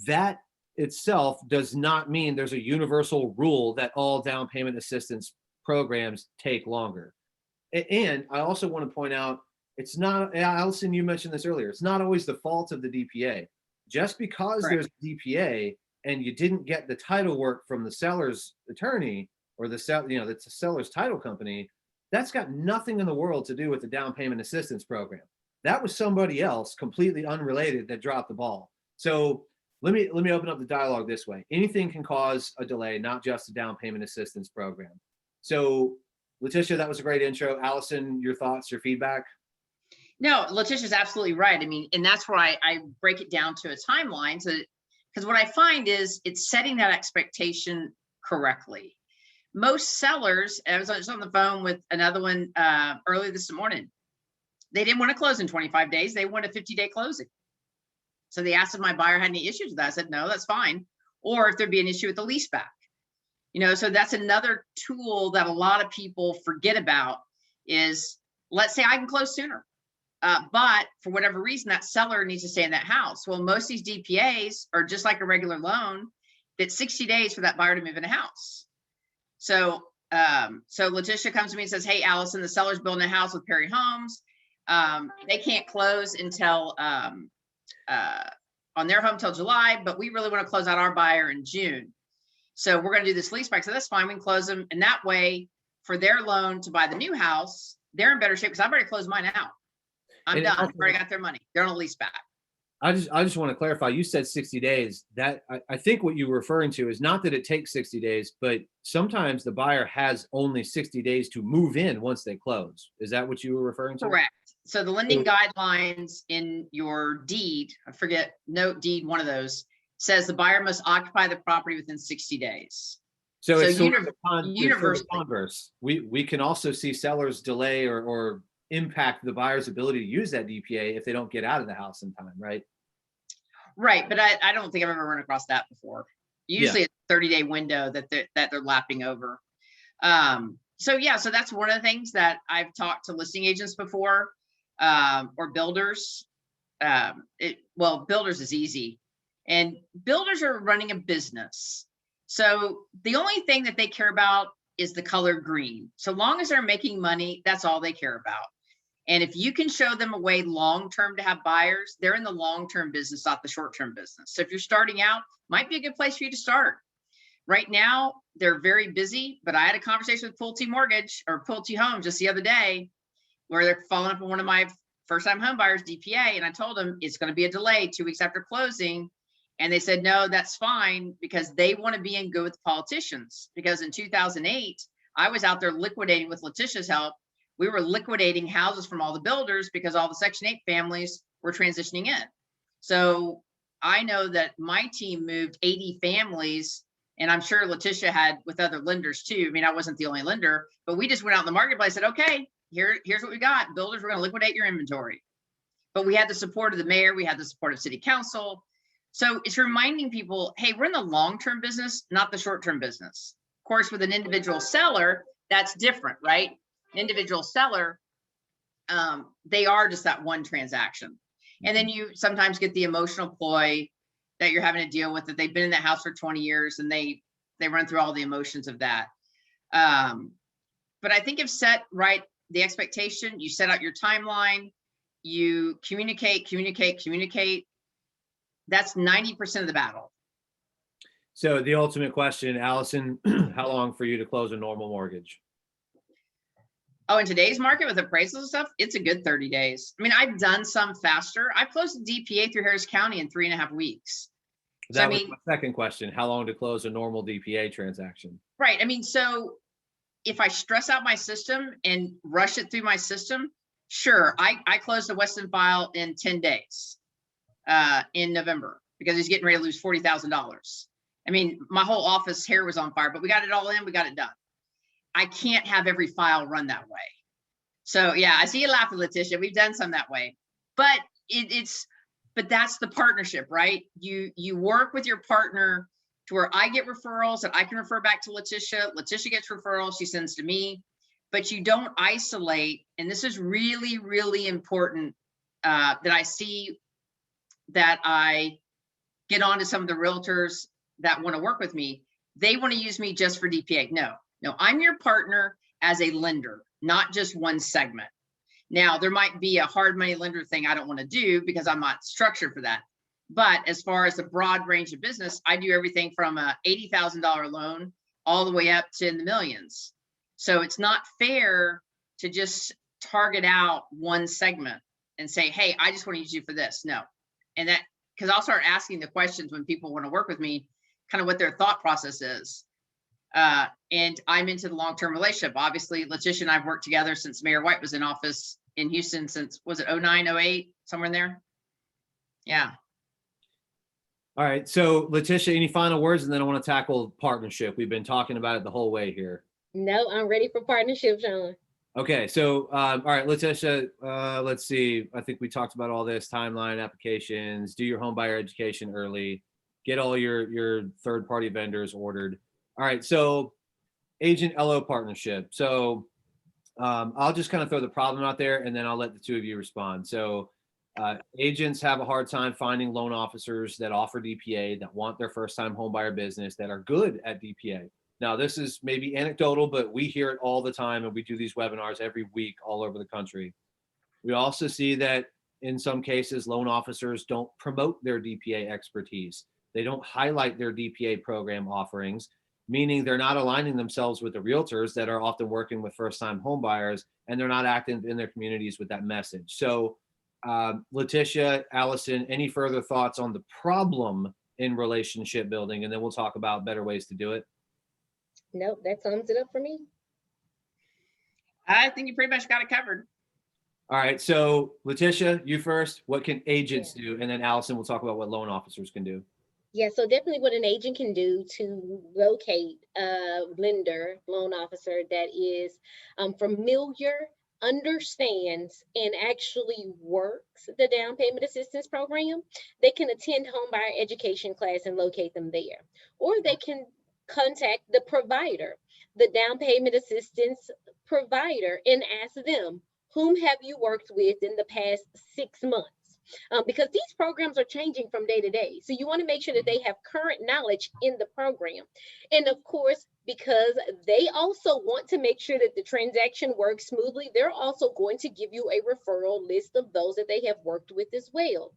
That itself does not mean there's a universal rule that all down payment assistance programs take longer. And I also want to point out, it's not, Alyson, you mentioned this earlier, it's not always the fault of the DPA. Just because Correct. there's DPA and you didn't get the title work from the seller's attorney or the seller's title company, that's got nothing in the world to do with the down payment assistance program. That was somebody else completely unrelated that dropped the ball. So let me open up the dialogue this way. Anything can cause a delay, not just a down payment assistance program. So LaTisha, that was a great intro. Alyson, your thoughts, your feedback? No, LaTisha's absolutely right. I mean, and that's why I break it down to a timeline. So, because what I find is it's setting that expectation correctly. Most sellers, I was on the phone with another one early this morning. They didn't want to close in 25 days. They want a 50-day closing. So they asked if my buyer had any issues with that. I said, no, that's fine. Or if there'd be an issue with the lease back. So that's another tool that a lot of people forget about is, let's say I can close sooner. But for whatever reason, that seller needs to stay in that house. Well, most of these DPAs are just like a regular loan, that's 60 days for that buyer to move in a house. So, so LaTisha comes to me and says, hey, Alyson, the seller's building a house with Perry Homes. They can't close until, on their home till July, but we really want to close out our buyer in June. So we're going to do this lease back. So that's fine. We can close them. And that way for their loan to buy the new house, they're in better shape because I've already closed mine out. I'm done. I've already got their money. They're on a lease back. I just want to clarify. You said 60 days. That I think what you were referring to is not that it takes 60 days, but sometimes the buyer has only 60 days to move in once they close. Is that what you were referring to? Correct. So the lending guidelines in your deed, I forget, note deed, one of those says the buyer must occupy the property within 60 days. So it's sort of universally. the converse. We can also see sellers delay or impact the buyer's ability to use that DPA if they don't get out of the house in time, right? Right, but I don't think I've ever run across that before. Usually it's a 30-day window that they're lapping over. So yeah, so that's one of the things that I've talked to listing agents before, or builders. Well, builders is easy, and builders are running a business. So the only thing that they care about is the color green. So long as they're making money, that's all they care about. And if you can show them a way long-term to have buyers, they're in the long-term business, not the short-term business. So if you're starting out, might be a good place for you to start. Right now, they're very busy, but I had a conversation with Pulte Mortgage or Pulte Home just the other day where they're following up on one of my first-time home buyers, DPA, and I told them it's going to be a delay 2 weeks after closing. And they said, no, that's fine, because they want to be in good with politicians. Because in 2008, I was out there liquidating with LaTisha's help. We were liquidating houses from all the builders because all the Section 8 families were transitioning in. So I know that my team moved 80 families, and I'm sure LaTisha had with other lenders too. I mean, I wasn't the only lender, but we just went out in the marketplace and said, okay, here's what we got. Builders, we're going to liquidate your inventory. But we had the support of the mayor. We had the support of city council. So it's reminding people, hey, we're in the long-term business, not the short-term business. Of course, with an individual seller, that's different, right? An individual seller, they are just that one transaction. And then you sometimes get the emotional ploy that you're having to deal with, that they've been in that house for 20 years and they run through all the emotions of that. But I think if set right the expectation, you set out your timeline, you communicate. That's 90% of the battle. So the ultimate question, Alyson, how long for you to close a normal mortgage? Oh, in today's market with appraisals and stuff, it's a good 30 days. I mean, I've done some faster. I closed a DPA through Harris County in 3.5 weeks. That was my second question. How long to close a normal DPA transaction? Right. I mean, so if I stress out my system and rush it through my system, sure. I closed the Weston file in 10 days in November because he's getting ready to lose $40,000. I mean, my whole office hair was on fire, but we got it all in, we got it done. I can't have every file run that way. So yeah, I see you laughing, LaTisha. We've done some that way, but but that's the partnership, right? You work with your partner to where I get referrals and I can refer back to LaTisha. LaTisha gets referrals, she sends to me, but you don't isolate. And this is really, really important that I see, that I get on to some of the realtors that want to work with me. They want to use me just for DPA. No, I'm your partner as a lender, not just one segment. Now, there might be a hard money lender thing I don't want to do because I'm not structured for that. But as far as the broad range of business, I do everything from a $80,000 loan all the way up to in the millions. So it's not fair to just target out one segment and say, hey, I just want to use you for this. No. And that, because I'll start asking the questions when people want to work with me, kind of what their thought process is. And I'm into the long-term relationship. Obviously, LaTisha and I've worked together since Mayor White was in office in Houston since, was it 09, 08, somewhere in there? Yeah. All right. So LaTisha, any final words? And then I want to tackle partnership. We've been talking about it the whole way here. No, I'm ready for partnership, Sean. Okay. So, all right, LaTisha, let's see. I think we talked about all this: timeline, applications, do your home buyer education early, get all your third-party vendors ordered. All right. So agent LO partnership. So I'll just kind of throw the problem out there and then I'll let the two of you respond. So agents have a hard time finding loan officers that offer DPA, that want their first time home buyer business, that are good at DPA. Now, this is maybe anecdotal, but we hear it all the time and we do these webinars every week all over the country. We also see that in some cases, loan officers don't promote their DPA expertise. They don't highlight their DPA program offerings, meaning they're not aligning themselves with the realtors that are often working with first-time home buyers, and they're not active in their communities with that message. So LaTisha, Alyson, any further thoughts on the problem in relationship building? And then we'll talk about better ways to do it. Nope, that sums it up for me. I think you pretty much got it covered. All right, so LaTisha, you first. What can agents do? And then Alyson will talk about what loan officers can do. Yeah, so definitely what an agent can do to locate a lender, loan officer that is familiar, understands, and actually works the down payment assistance program. They can attend home buyer education class and locate them there. Or they can contact the provider, the down payment assistance provider, and ask them, whom have you worked with in the past 6 months? Because these programs are changing from day to day. So you want to make sure that they have current knowledge in the program. And of course, because they also want to make sure that the transaction works smoothly, they're also going to give you a referral list of those that they have worked with as well.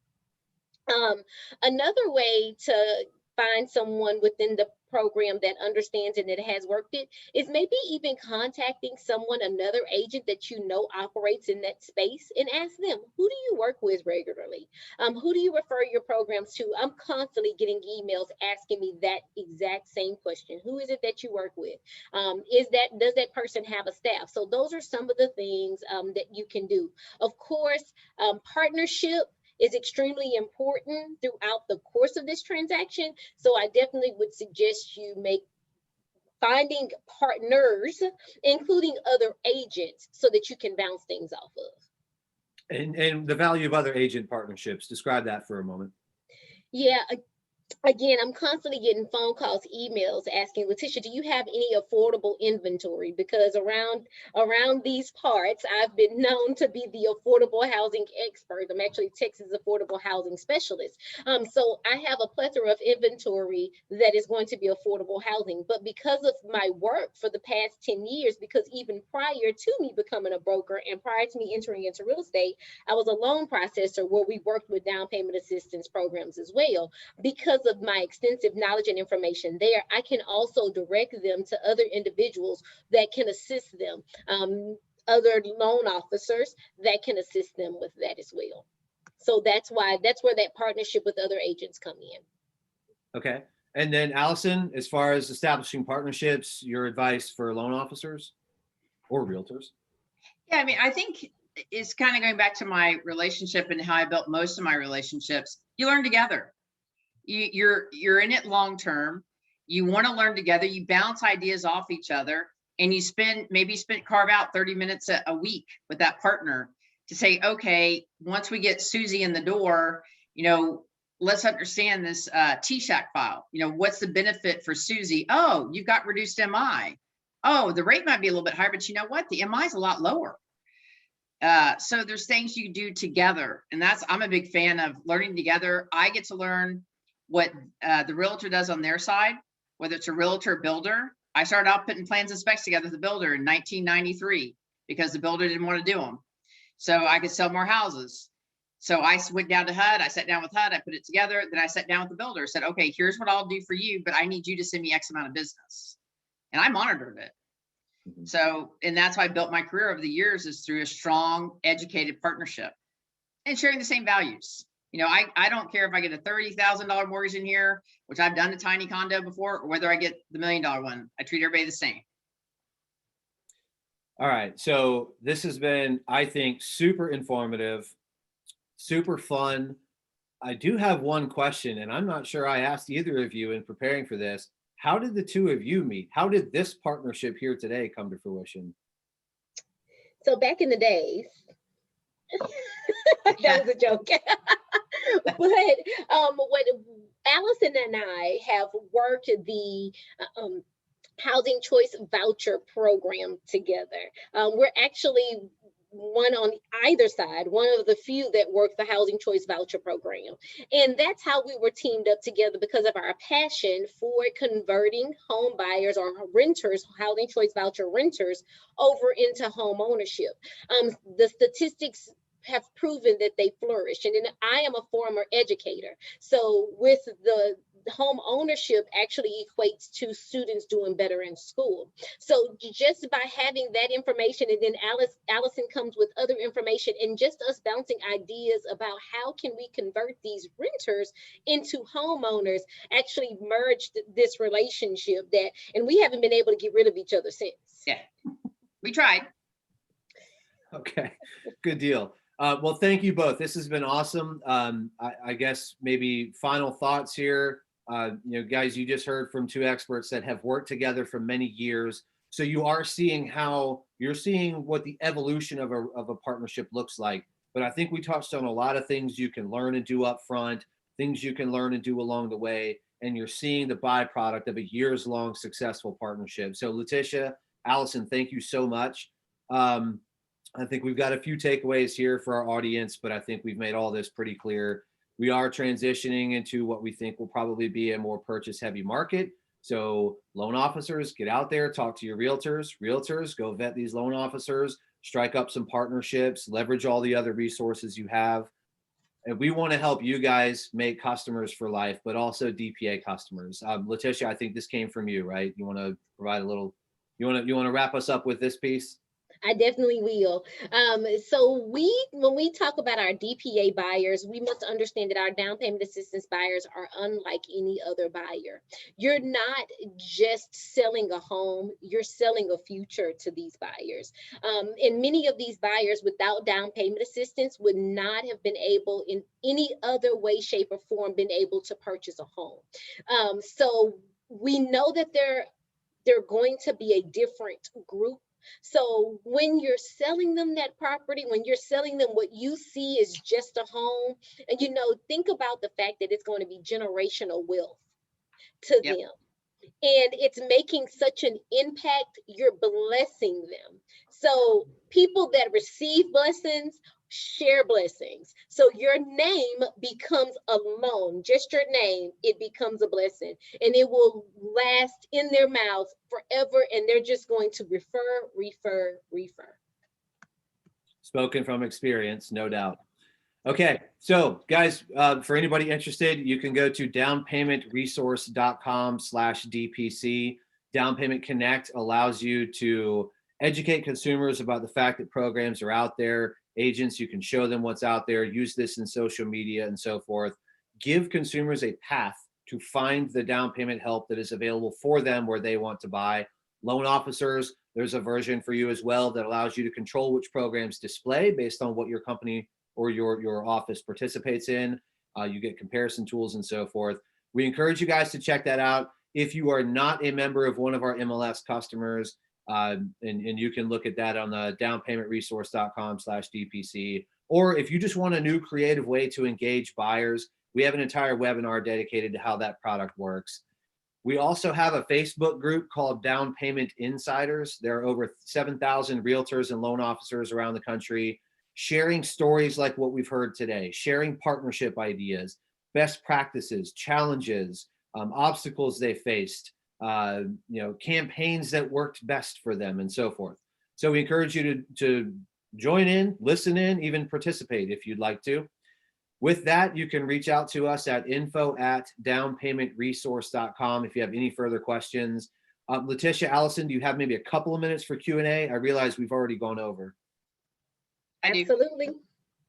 Another way to find someone within the program that understands and that has worked it is maybe even contacting someone, another agent that you know operates in that space, and ask them, who do you work with regularly? Who do you refer your programs to? I'm constantly getting emails asking me that exact same question. Who is it that you work with? Does that person have a staff? So those are some of the things that you can do. Of course, partnership is extremely important throughout the course of this transaction. So I definitely would suggest you finding partners, including other agents, so that you can bounce things off of. And the value of other agent partnerships, describe that for a moment. Yeah, again, I'm constantly getting phone calls, emails asking, LaTisha, do you have any affordable inventory? Because around these parts, I've been known to be the affordable housing expert. I'm actually Texas affordable housing specialist. So I have a plethora of inventory that is going to be affordable housing. But because of my work for the past 10 years, because even prior to me becoming a broker and prior to me entering into real estate, I was a loan processor where we worked with down payment assistance programs as well. Because of my extensive knowledge and information there, I can also direct them to other individuals that can assist them, other loan officers that can assist them with that as well. So that's where that partnership with other agents come in. Okay. And then Alyson, as far as establishing partnerships, your advice for loan officers or realtors? Yeah, I mean, I think it's kind of going back to my relationship and how I built most of my relationships. You learn together. You're in it long term. You want to learn together. You bounce ideas off each other, and you carve out 30 minutes a week with that partner to say, okay, once we get Susie in the door, let's understand this T-Shack file. What's the benefit for Susie? Oh, you've got reduced MI. Oh, the rate might be a little bit higher, but you know what? The MI is a lot lower. So there's things you do together, and I'm a big fan of learning together. I get to learn what the realtor does on their side, whether it's a realtor or builder. I started out putting plans and specs together with the builder in 1993 because the builder didn't want to do them. So I could sell more houses. So I went down to HUD, I sat down with HUD, I put it together. Then I sat down with the builder, said, okay, here's what I'll do for you, but I need you to send me X amount of business. And I monitored it. Mm-hmm. So, and that's how I built my career over the years, is through a strong, educated partnership and sharing the same values. I don't care if I get a $30,000 mortgage in here, which I've done a tiny condo before, or whether I get the $1 million one. I treat everybody the same. All right. So this has been, I think, super informative, super fun. I do have one question, and I'm not sure I asked either of you in preparing for this. How did the two of you meet? How did this partnership here today come to fruition? So back in the days, that was a joke. But what Alyson and I have worked the housing choice voucher program together. We're actually one on either side, one of the few that work the housing choice voucher program. And that's how we were teamed up together, because of our passion for converting home buyers or renters, housing choice voucher renters, over into home ownership. The statistics have proven that they flourish. And then I am a former educator. So with the home ownership actually equates to students doing better in school. So just by having that information, and then Alyson comes with other information, and just us bouncing ideas about how can we convert these renters into homeowners, actually merged this relationship and we haven't been able to get rid of each other since. Yeah, we tried. Okay, good deal. Well, thank you both. This has been awesome. I guess maybe final thoughts here. Guys, you just heard from two experts that have worked together for many years. So you are seeing what the evolution of a partnership looks like. But I think we touched on a lot of things you can learn and do up front, things you can learn and do along the way. And you're seeing the byproduct of a years-long successful partnership. So LaTisha, Alyson, thank you so much. I think we've got a few takeaways here for our audience, but I think we've made all this pretty clear. We are transitioning into what we think will probably be a more purchase-heavy market. So loan officers, get out there, talk to your realtors. Realtors, go vet these loan officers, strike up some partnerships, leverage all the other resources you have. And we want to help you guys make customers for life, but also DPA customers. LaTisha, I think this came from you, right? You want to provide a little, you want to wrap us up with this piece? I definitely will. So when we talk about our DPA buyers, we must understand that our down payment assistance buyers are unlike any other buyer. You're not just selling a home, you're selling a future to these buyers. And many of these buyers without down payment assistance would not have been able in any other way, shape, or form been able to purchase a home. So we know that they're going to be a different group. So when you're selling them that property, when you're selling them what you see is just a home, and think about the fact that it's going to be generational wealth to Yep. them. And it's making such an impact, you're blessing them. So people that receive blessings share blessings. So your name becomes a loan, just your name, it becomes a blessing, and it will last in their mouths forever. And they're just going to refer. Spoken from experience, no doubt. Okay, so guys, for anybody interested, you can go to downpaymentresource.com/DPC. Down Payment Connect allows you to educate consumers about the fact that programs are out there. Agents, you can show them what's out there, use this in social media and so forth. Give consumers a path to find the down payment help that is available for them where they want to buy. Loan officers, there's a version for you as well that allows you to control which programs display based on what your company or your office participates in. You get comparison tools and so forth. We encourage you guys to check that out. If you are not a member of one of our MLS customers, and you can look at that on the downpaymentresource.com/DPC. Or if you just want a new creative way to engage buyers, we have an entire webinar dedicated to how that product works. We also have a Facebook group called Down Payment Insiders. There are over 7,000 realtors and loan officers around the country sharing stories like what we've heard today, sharing partnership ideas, best practices, challenges, obstacles they faced, campaigns that worked best for them and so forth. So we encourage you to join in, listen in, even participate if you'd like to. With that, you can reach out to us at info@downpaymentresource.com if you have any further questions. LaTisha, Alyson, do you have maybe a couple of minutes for Q&A? I realize we've already gone over. I do. Absolutely.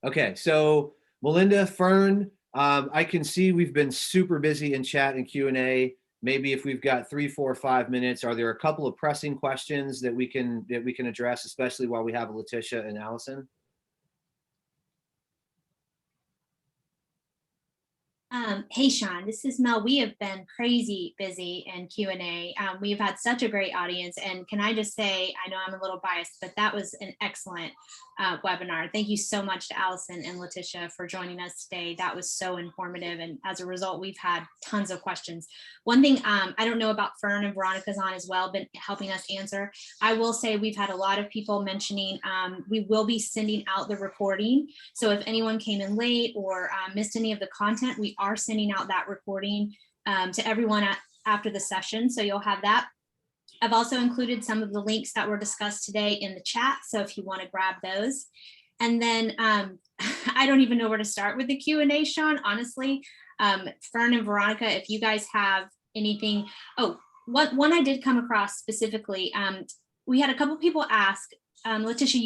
Okay, so Melinda, Fern, I can see we've been super busy in chat and Q&A. Maybe if we've got 3, 4, 5 minutes, are there a couple of pressing questions that we can address, especially while we have LaTisha and Alyson? Hey, Sean, this is Mel. We have been crazy busy in Q&A. We've had such a great audience. And can I just say, I know I'm a little biased, but that was an excellent webinar. Thank you so much to Alyson and LaTisha for joining us today. That was so informative. And as a result, we've had tons of questions. One thing I don't know about Fern and Veronica's on as well, been helping us answer. I will say we've had a lot of people mentioning we will be sending out the recording. So if anyone came in late or missed any of the content, we are sending out that recording to everyone after the session. So you'll have that. I've also included some of the links that were discussed today in the chat. So if you want to grab those. And then I don't even know where to start with the Q&A, Sean, honestly. Fern and Veronica, if you guys have anything. Oh, one I did come across specifically. We had a couple people ask, LaTisha,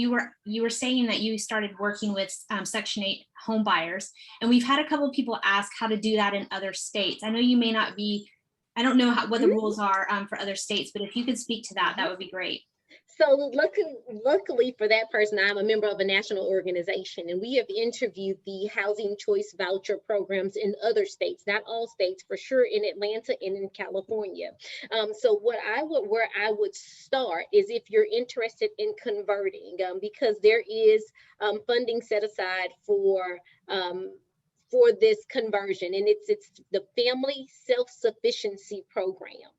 you were saying that you started working with Section 8 home buyers, and we've had a couple people ask how to do that in other states. I know you may not be, I don't know what the rules are for other states, but if you could speak to that, that would be great. So luckily for that person, I'm a member of a national organization, and we have interviewed the housing choice voucher programs in other states, not all states, for sure in Atlanta and in California. So where I would start is if you're interested in converting, because there is funding set aside for this conversion, and it's the Family Self-Sufficiency Program.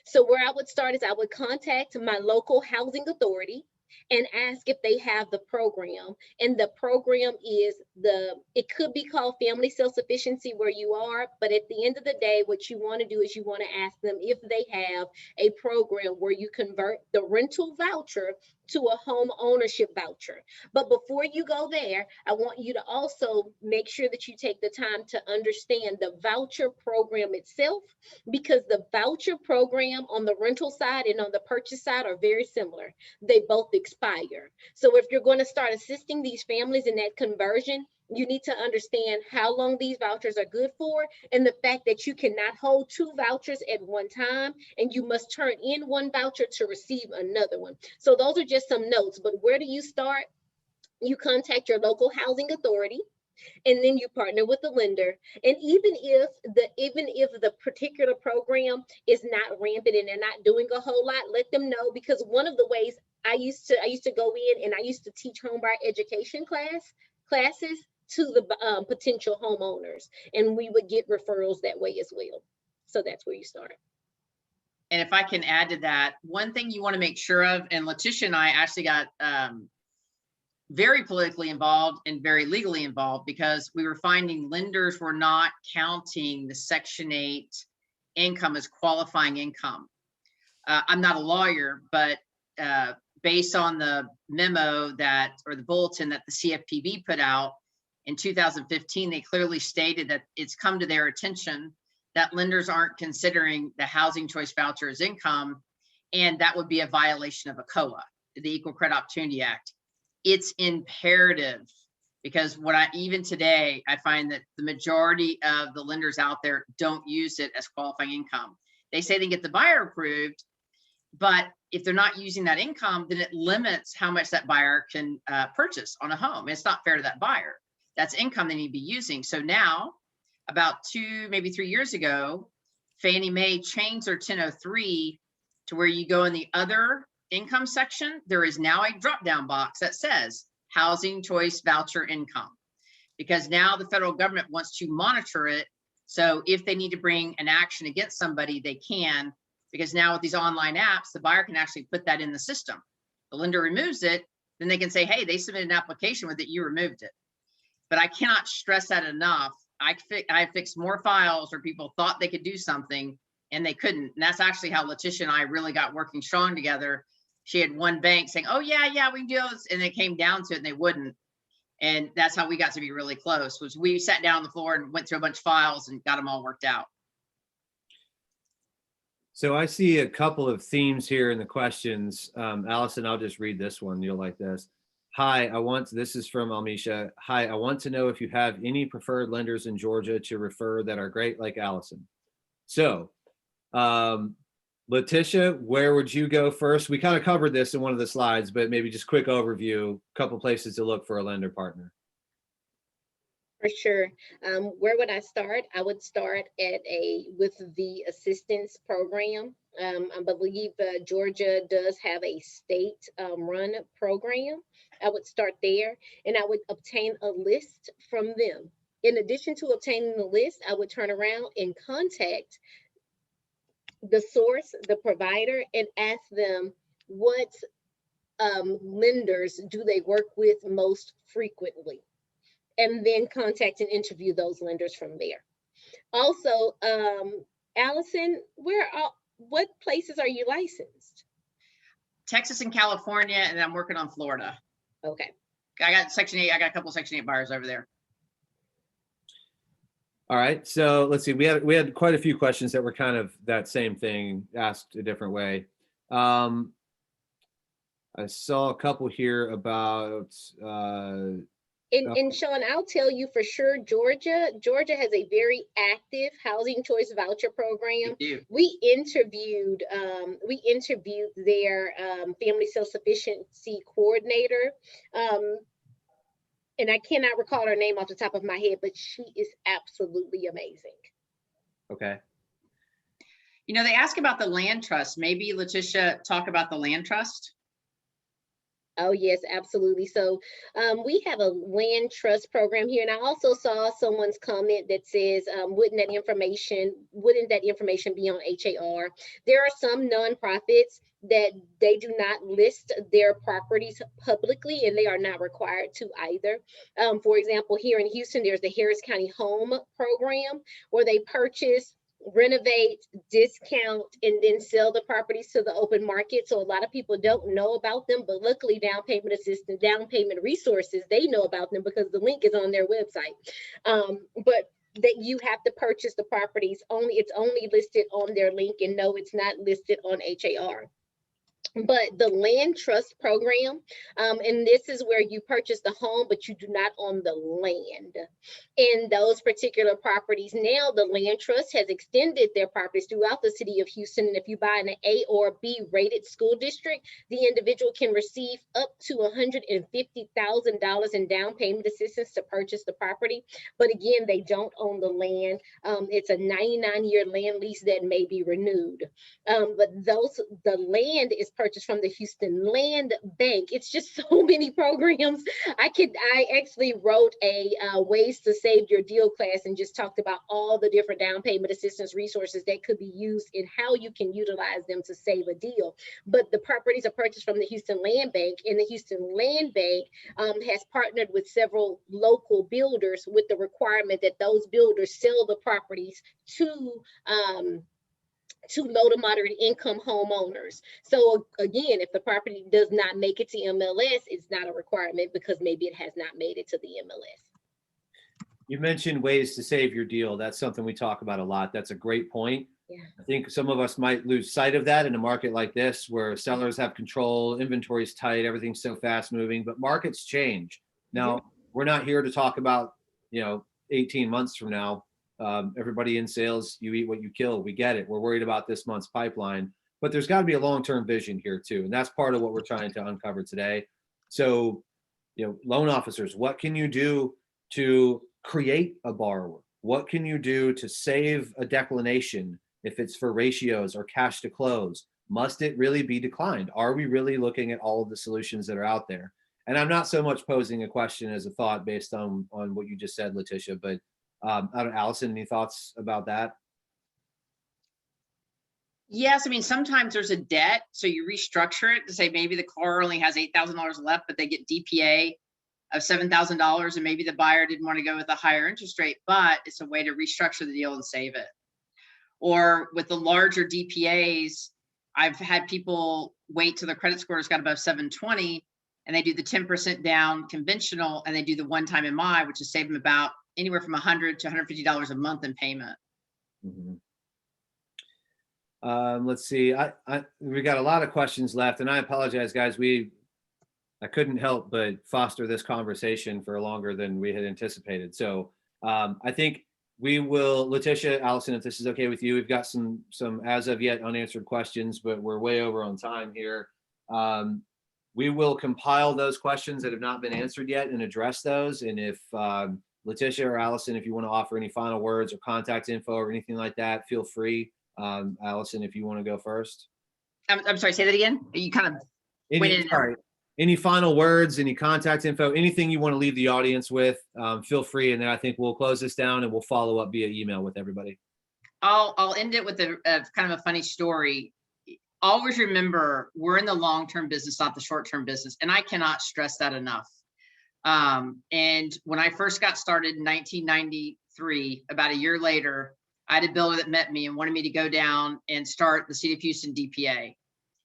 So where I would start is I would contact my local housing authority and ask if they have the program. And the program is it could be called Family Self-Sufficiency where you are, but at the end of the day, what you want to do is you want to ask them if they have a program where you convert the rental voucher to a home ownership voucher. But before you go there, I want you to also make sure that you take the time to understand the voucher program itself, because the voucher program on the rental side and on the purchase side are very similar. They both expire. So if you're going to start assisting these families in that conversion, you need to understand how long these vouchers are good for, and the fact that you cannot hold two vouchers at one time, and you must turn in one voucher to receive another one. So those are just some notes, but where do you start? You contact your local housing authority, and then you partner with the lender. And even if the particular program is not rampant and they're not doing a whole lot, let them know, because one of the ways I used to go in and I used to teach homebuyer education classes to the potential homeowners, and we would get referrals that way as well. So that's where you start. And if I can add to that, one thing you want to make sure of, and LaTisha and I actually got very politically involved and very legally involved, because we were finding lenders were not counting the Section 8 income as qualifying income. I'm not a lawyer, but based on the memo or the bulletin that the CFPB put out in 2015, they clearly stated that it's come to their attention that lenders aren't considering the housing choice voucher as income, and that would be a violation of ECOA, the Equal Credit Opportunity Act. It's imperative, because even today, I find that the majority of the lenders out there don't use it as qualifying income. They say they get the buyer approved, but if they're not using that income, then it limits how much that buyer can purchase on a home. It's not fair to that buyer. That's income they need to be using. So now, about 2, maybe 3 years ago, Fannie Mae changed their 1003 to where you go in the other income section. There is now a drop-down box that says housing choice voucher income, because now the federal government wants to monitor it. So if they need to bring an action against somebody, they can, because now with these online apps, the buyer can actually put that in the system. The lender removes it, then they can say, hey, they submitted an application with it, you removed it. But I cannot stress that enough. I fixed more files where people thought they could do something and they couldn't. And that's actually how LaTisha and I really got working strong together. She had one bank saying, oh yeah, we can do this. And it came down to it and they wouldn't. And that's how we got to be really close, was we sat down on the floor and went through a bunch of files and got them all worked out. So I see a couple of themes here in the questions. Alyson, I'll just read this one. You'll like this. Hi, this is from Almisha. Hi, I want to know if you have any preferred lenders in Georgia to refer that are great like Alyson. So, LaTisha, where would you go first? We kind of covered this in one of the slides, but maybe just quick overview, a couple places to look for a lender partner. For sure. Where would I start? I would start with the assistance program. I believe Georgia does have a state run program. I would start there and I would obtain a list from them. In addition to obtaining the list, I would turn around and contact the source, the provider, and ask them what lenders do they work with most frequently, and then contact and interview those lenders from there. Also, Alyson, what places are you licensed? Texas and California, and I'm working on Florida. Okay. I got Section 8. I got a couple of Section 8 buyers over there. All right, so let's see. We had quite a few questions that were kind of that same thing asked a different way. I saw a couple here about. And Sean, I'll tell you for sure, Georgia has a very active housing choice voucher program. We interviewed their family self-sufficiency coordinator. And I cannot recall her name off the top of my head, but she is absolutely amazing. Okay. You know, they ask about the land trust. Maybe LaTisha talk about the land trust. Oh, yes, absolutely. So we have a land trust program here. And I also saw someone's comment that says, wouldn't that information be on HAR? There are some nonprofits that they do not list their properties publicly, and they are not required to either. For example, here in Houston, there's the Harris County Home Program, where they purchase, renovate, discount, and then sell the properties to the open market. So a lot of people don't know about them, but luckily Down Payment Resources, they know about them because the link is on their website. But that you have to purchase the properties it's only listed on their link, and no, it's not listed on HAR. But the land trust program, and this is where you purchase the home, but you do not own the land in those particular properties. Now the land trust has extended their properties throughout the city of Houston. And if you buy in an A or B rated school district, the individual can receive up to $150,000 in down payment assistance to purchase the property. But again, they don't own the land. It's a 99-year land lease that may be renewed. But the land is purchased from the Houston Land Bank. It's just so many programs. I actually wrote a ways to save your deal class and just talked about all the different down payment assistance resources that could be used and how you can utilize them to save a deal. But the properties are purchased from the Houston Land Bank, and the Houston Land Bank has partnered with several local builders with the requirement that those builders sell the properties to low to moderate income homeowners. So again, if the property does not make it to MLS, it's not a requirement because maybe it has not made it to the MLS. You mentioned ways to save your deal. That's something we talk about a lot. That's a great point. Yeah. I think some of us might lose sight of that in a market like this, where sellers have control, inventory is tight, everything's so fast moving, but markets change. Now, we're not here to talk about, 18 months from now. Everybody in sales, you eat what you kill. We get it. We're worried about this month's pipeline, but there's got to be a long-term vision here too. And that's part of what we're trying to uncover today. So, loan officers, what can you do to create a borrower? What can you do to save a declination if it's for ratios or cash to close? Must it really be declined? Are we really looking at all of the solutions that are out there? And I'm not so much posing a question as a thought based on what you just said, LaTisha, but Alyson, any thoughts about that? Yes, I mean, sometimes there's a debt, so you restructure it to say maybe the car only has $8,000 left, but they get DPA of $7,000, and maybe the buyer didn't want to go with a higher interest rate, but it's a way to restructure the deal and save it. Or with the larger DPAs, I've had people wait till their credit score has got above 720, and they do the 10% down conventional, and they do the one-time MI, which is save them about anywhere from $100 to $150 a month in payment. Mm-hmm. Let's see. We got a lot of questions left, and I apologize, guys. I couldn't help but foster this conversation for longer than we had anticipated. So I think we will, LaTisha, Alyson, if this is okay with you, we've got some as of yet unanswered questions, but we're way over on time here. We will compile those questions that have not been answered yet and address those. And if LaTisha or Alyson, if you want to offer any final words or contact info or anything like that, feel free. Alyson, if you want to go first. I'm sorry, say that again. You kind of went in and out. Any final words, any contact info, anything you want to leave the audience with, feel free. And then I think we'll close this down and we'll follow up via email with everybody. I'll end it with a kind of a funny story. Always remember, we're in the long-term business, not the short-term business. And I cannot stress that enough. And when I first got started in 1993, about a year later, I had a builder that met me and wanted me to go down and start the City of Houston DPA.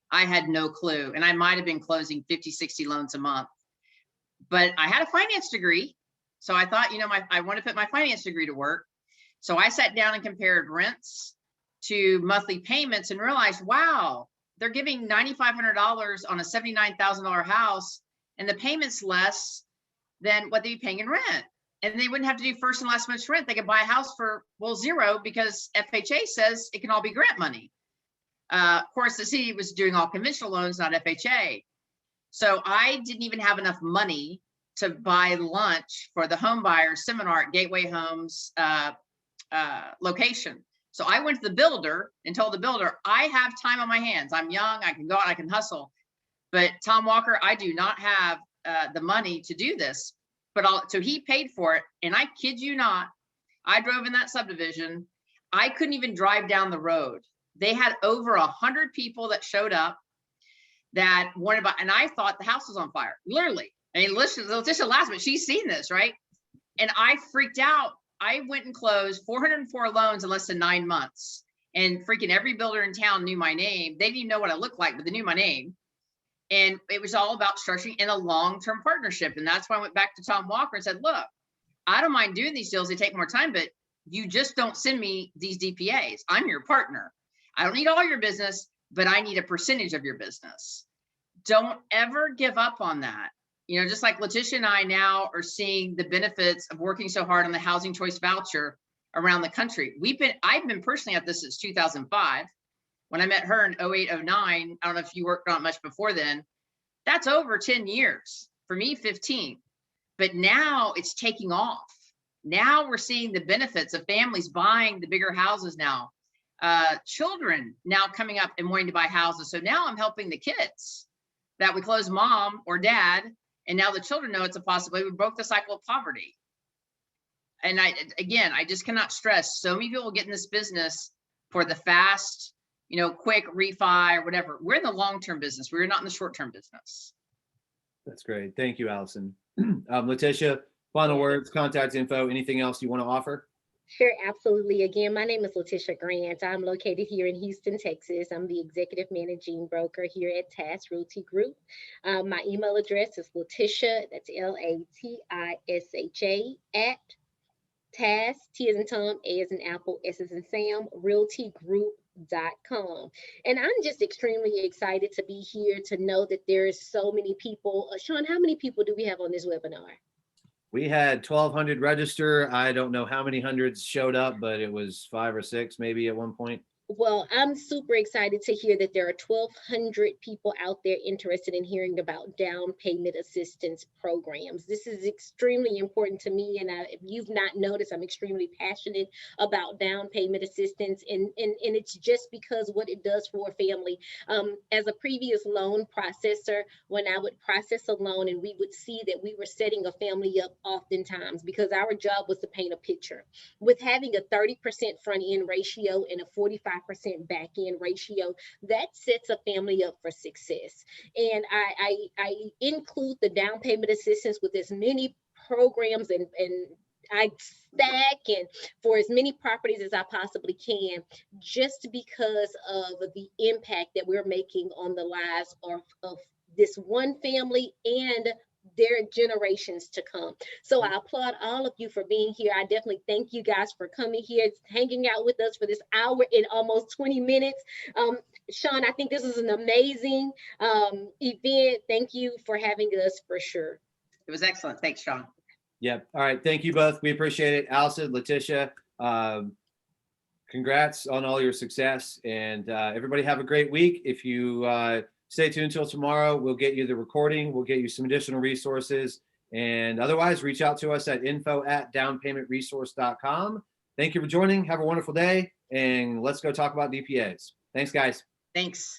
I had no clue. And I might've been closing 50, 60 loans a month, but I had a finance degree. So I thought, I want to put my finance degree to work. So I sat down and compared rents to monthly payments and realized, wow, they're giving $9,500 on a $79,000 house and the payment's less than what they'd be paying in rent. And they wouldn't have to do first and last month's rent. They could buy a house for, well, zero, because FHA says it can all be grant money. Of course, the city was doing all conventional loans, not FHA. So I didn't even have enough money to buy lunch for the home buyer seminar at Gateway Homes location. So I went to the builder and told the builder, I have time on my hands. I'm young, I can go out, I can hustle. But Tom Walker, I do not have the money to do this. So he paid for it. And I kid you not, I drove in that subdivision. I couldn't even drive down the road. They had over 100 people that showed up that wanted to buy, and I thought the house was on fire, literally. I mean, LaTisha laughs, but she's seen this, right? And I freaked out. I went and closed 404 loans in less than 9 months. And freaking every builder in town knew my name. They didn't even know what I looked like, but they knew my name. And it was all about structuring in a long-term partnership. And that's why I went back to Tom Walker and said, look, I don't mind doing these deals. They take more time, but you just don't send me these DPAs. I'm your partner. I don't need all your business, but I need a percentage of your business. Don't ever give up on that. Just like LaTisha and I now are seeing the benefits of working so hard on the housing choice voucher around the country. I've been personally at this since 2005. When I met her in 08, 09, I don't know if you worked on it much before then. That's over 10 years. For me, 15. But now it's taking off. Now we're seeing the benefits of families buying the bigger houses now. Children now coming up and wanting to buy houses. So now I'm helping the kids that we close mom or dad, and now the children know it's a possibility. We broke the cycle of poverty. And I just cannot stress, so many people get in this business for the fast, quick refi or whatever. We're in the long-term business. We're not in the short-term business. That's great. Thank you, Alyson. LaTisha, final words, contact info, anything else you want to offer? Sure, absolutely. Again, my name is LaTisha Grant. I'm located here in Houston, Texas. I'm the executive managing broker here at TAS Realty Group. My email address is LaTisha, that's LaTisha at TAS, T as in Tom, A as in Apple, S as in Sam, realtygroup.com. And I'm just extremely excited to be here to know that there is so many people. Sean, how many people do we have on this webinar? We had 1,200 register. I don't know how many hundreds showed up, but it was 5 or 6 maybe at one point. Well, I'm super excited to hear that there are 1,200 people out there interested in hearing about down payment assistance programs. This is extremely important to me. And if you've not noticed, I'm extremely passionate about down payment assistance. And it's just because what it does for a family. As a previous loan processor, when I would process a loan and we would see that we were setting a family up oftentimes because our job was to paint a picture. With having a 30% front end ratio and a 45% back end ratio, that sets a family up for success. And I include the down payment assistance with as many programs and I stack and for as many properties as I possibly can, just because of the impact that we're making on the lives of this one family and their generations to come. So I applaud all of you for being here. I definitely thank you guys for coming here, hanging out with us for this hour and almost 20 minutes. Sean, I think this is an amazing event. Thank you for having us for sure. It was excellent. Thanks, Sean. Yep. All right. Thank you both. We appreciate it. Alyson, LaTisha, congrats on all your success, and everybody have a great week. If you stay tuned until tomorrow, we'll get you the recording. We'll get you some additional resources. And otherwise, reach out to us at info@downpaymentresource.com. Thank you for joining. Have a wonderful day, and let's go talk about DPAs. Thanks, guys. Thanks.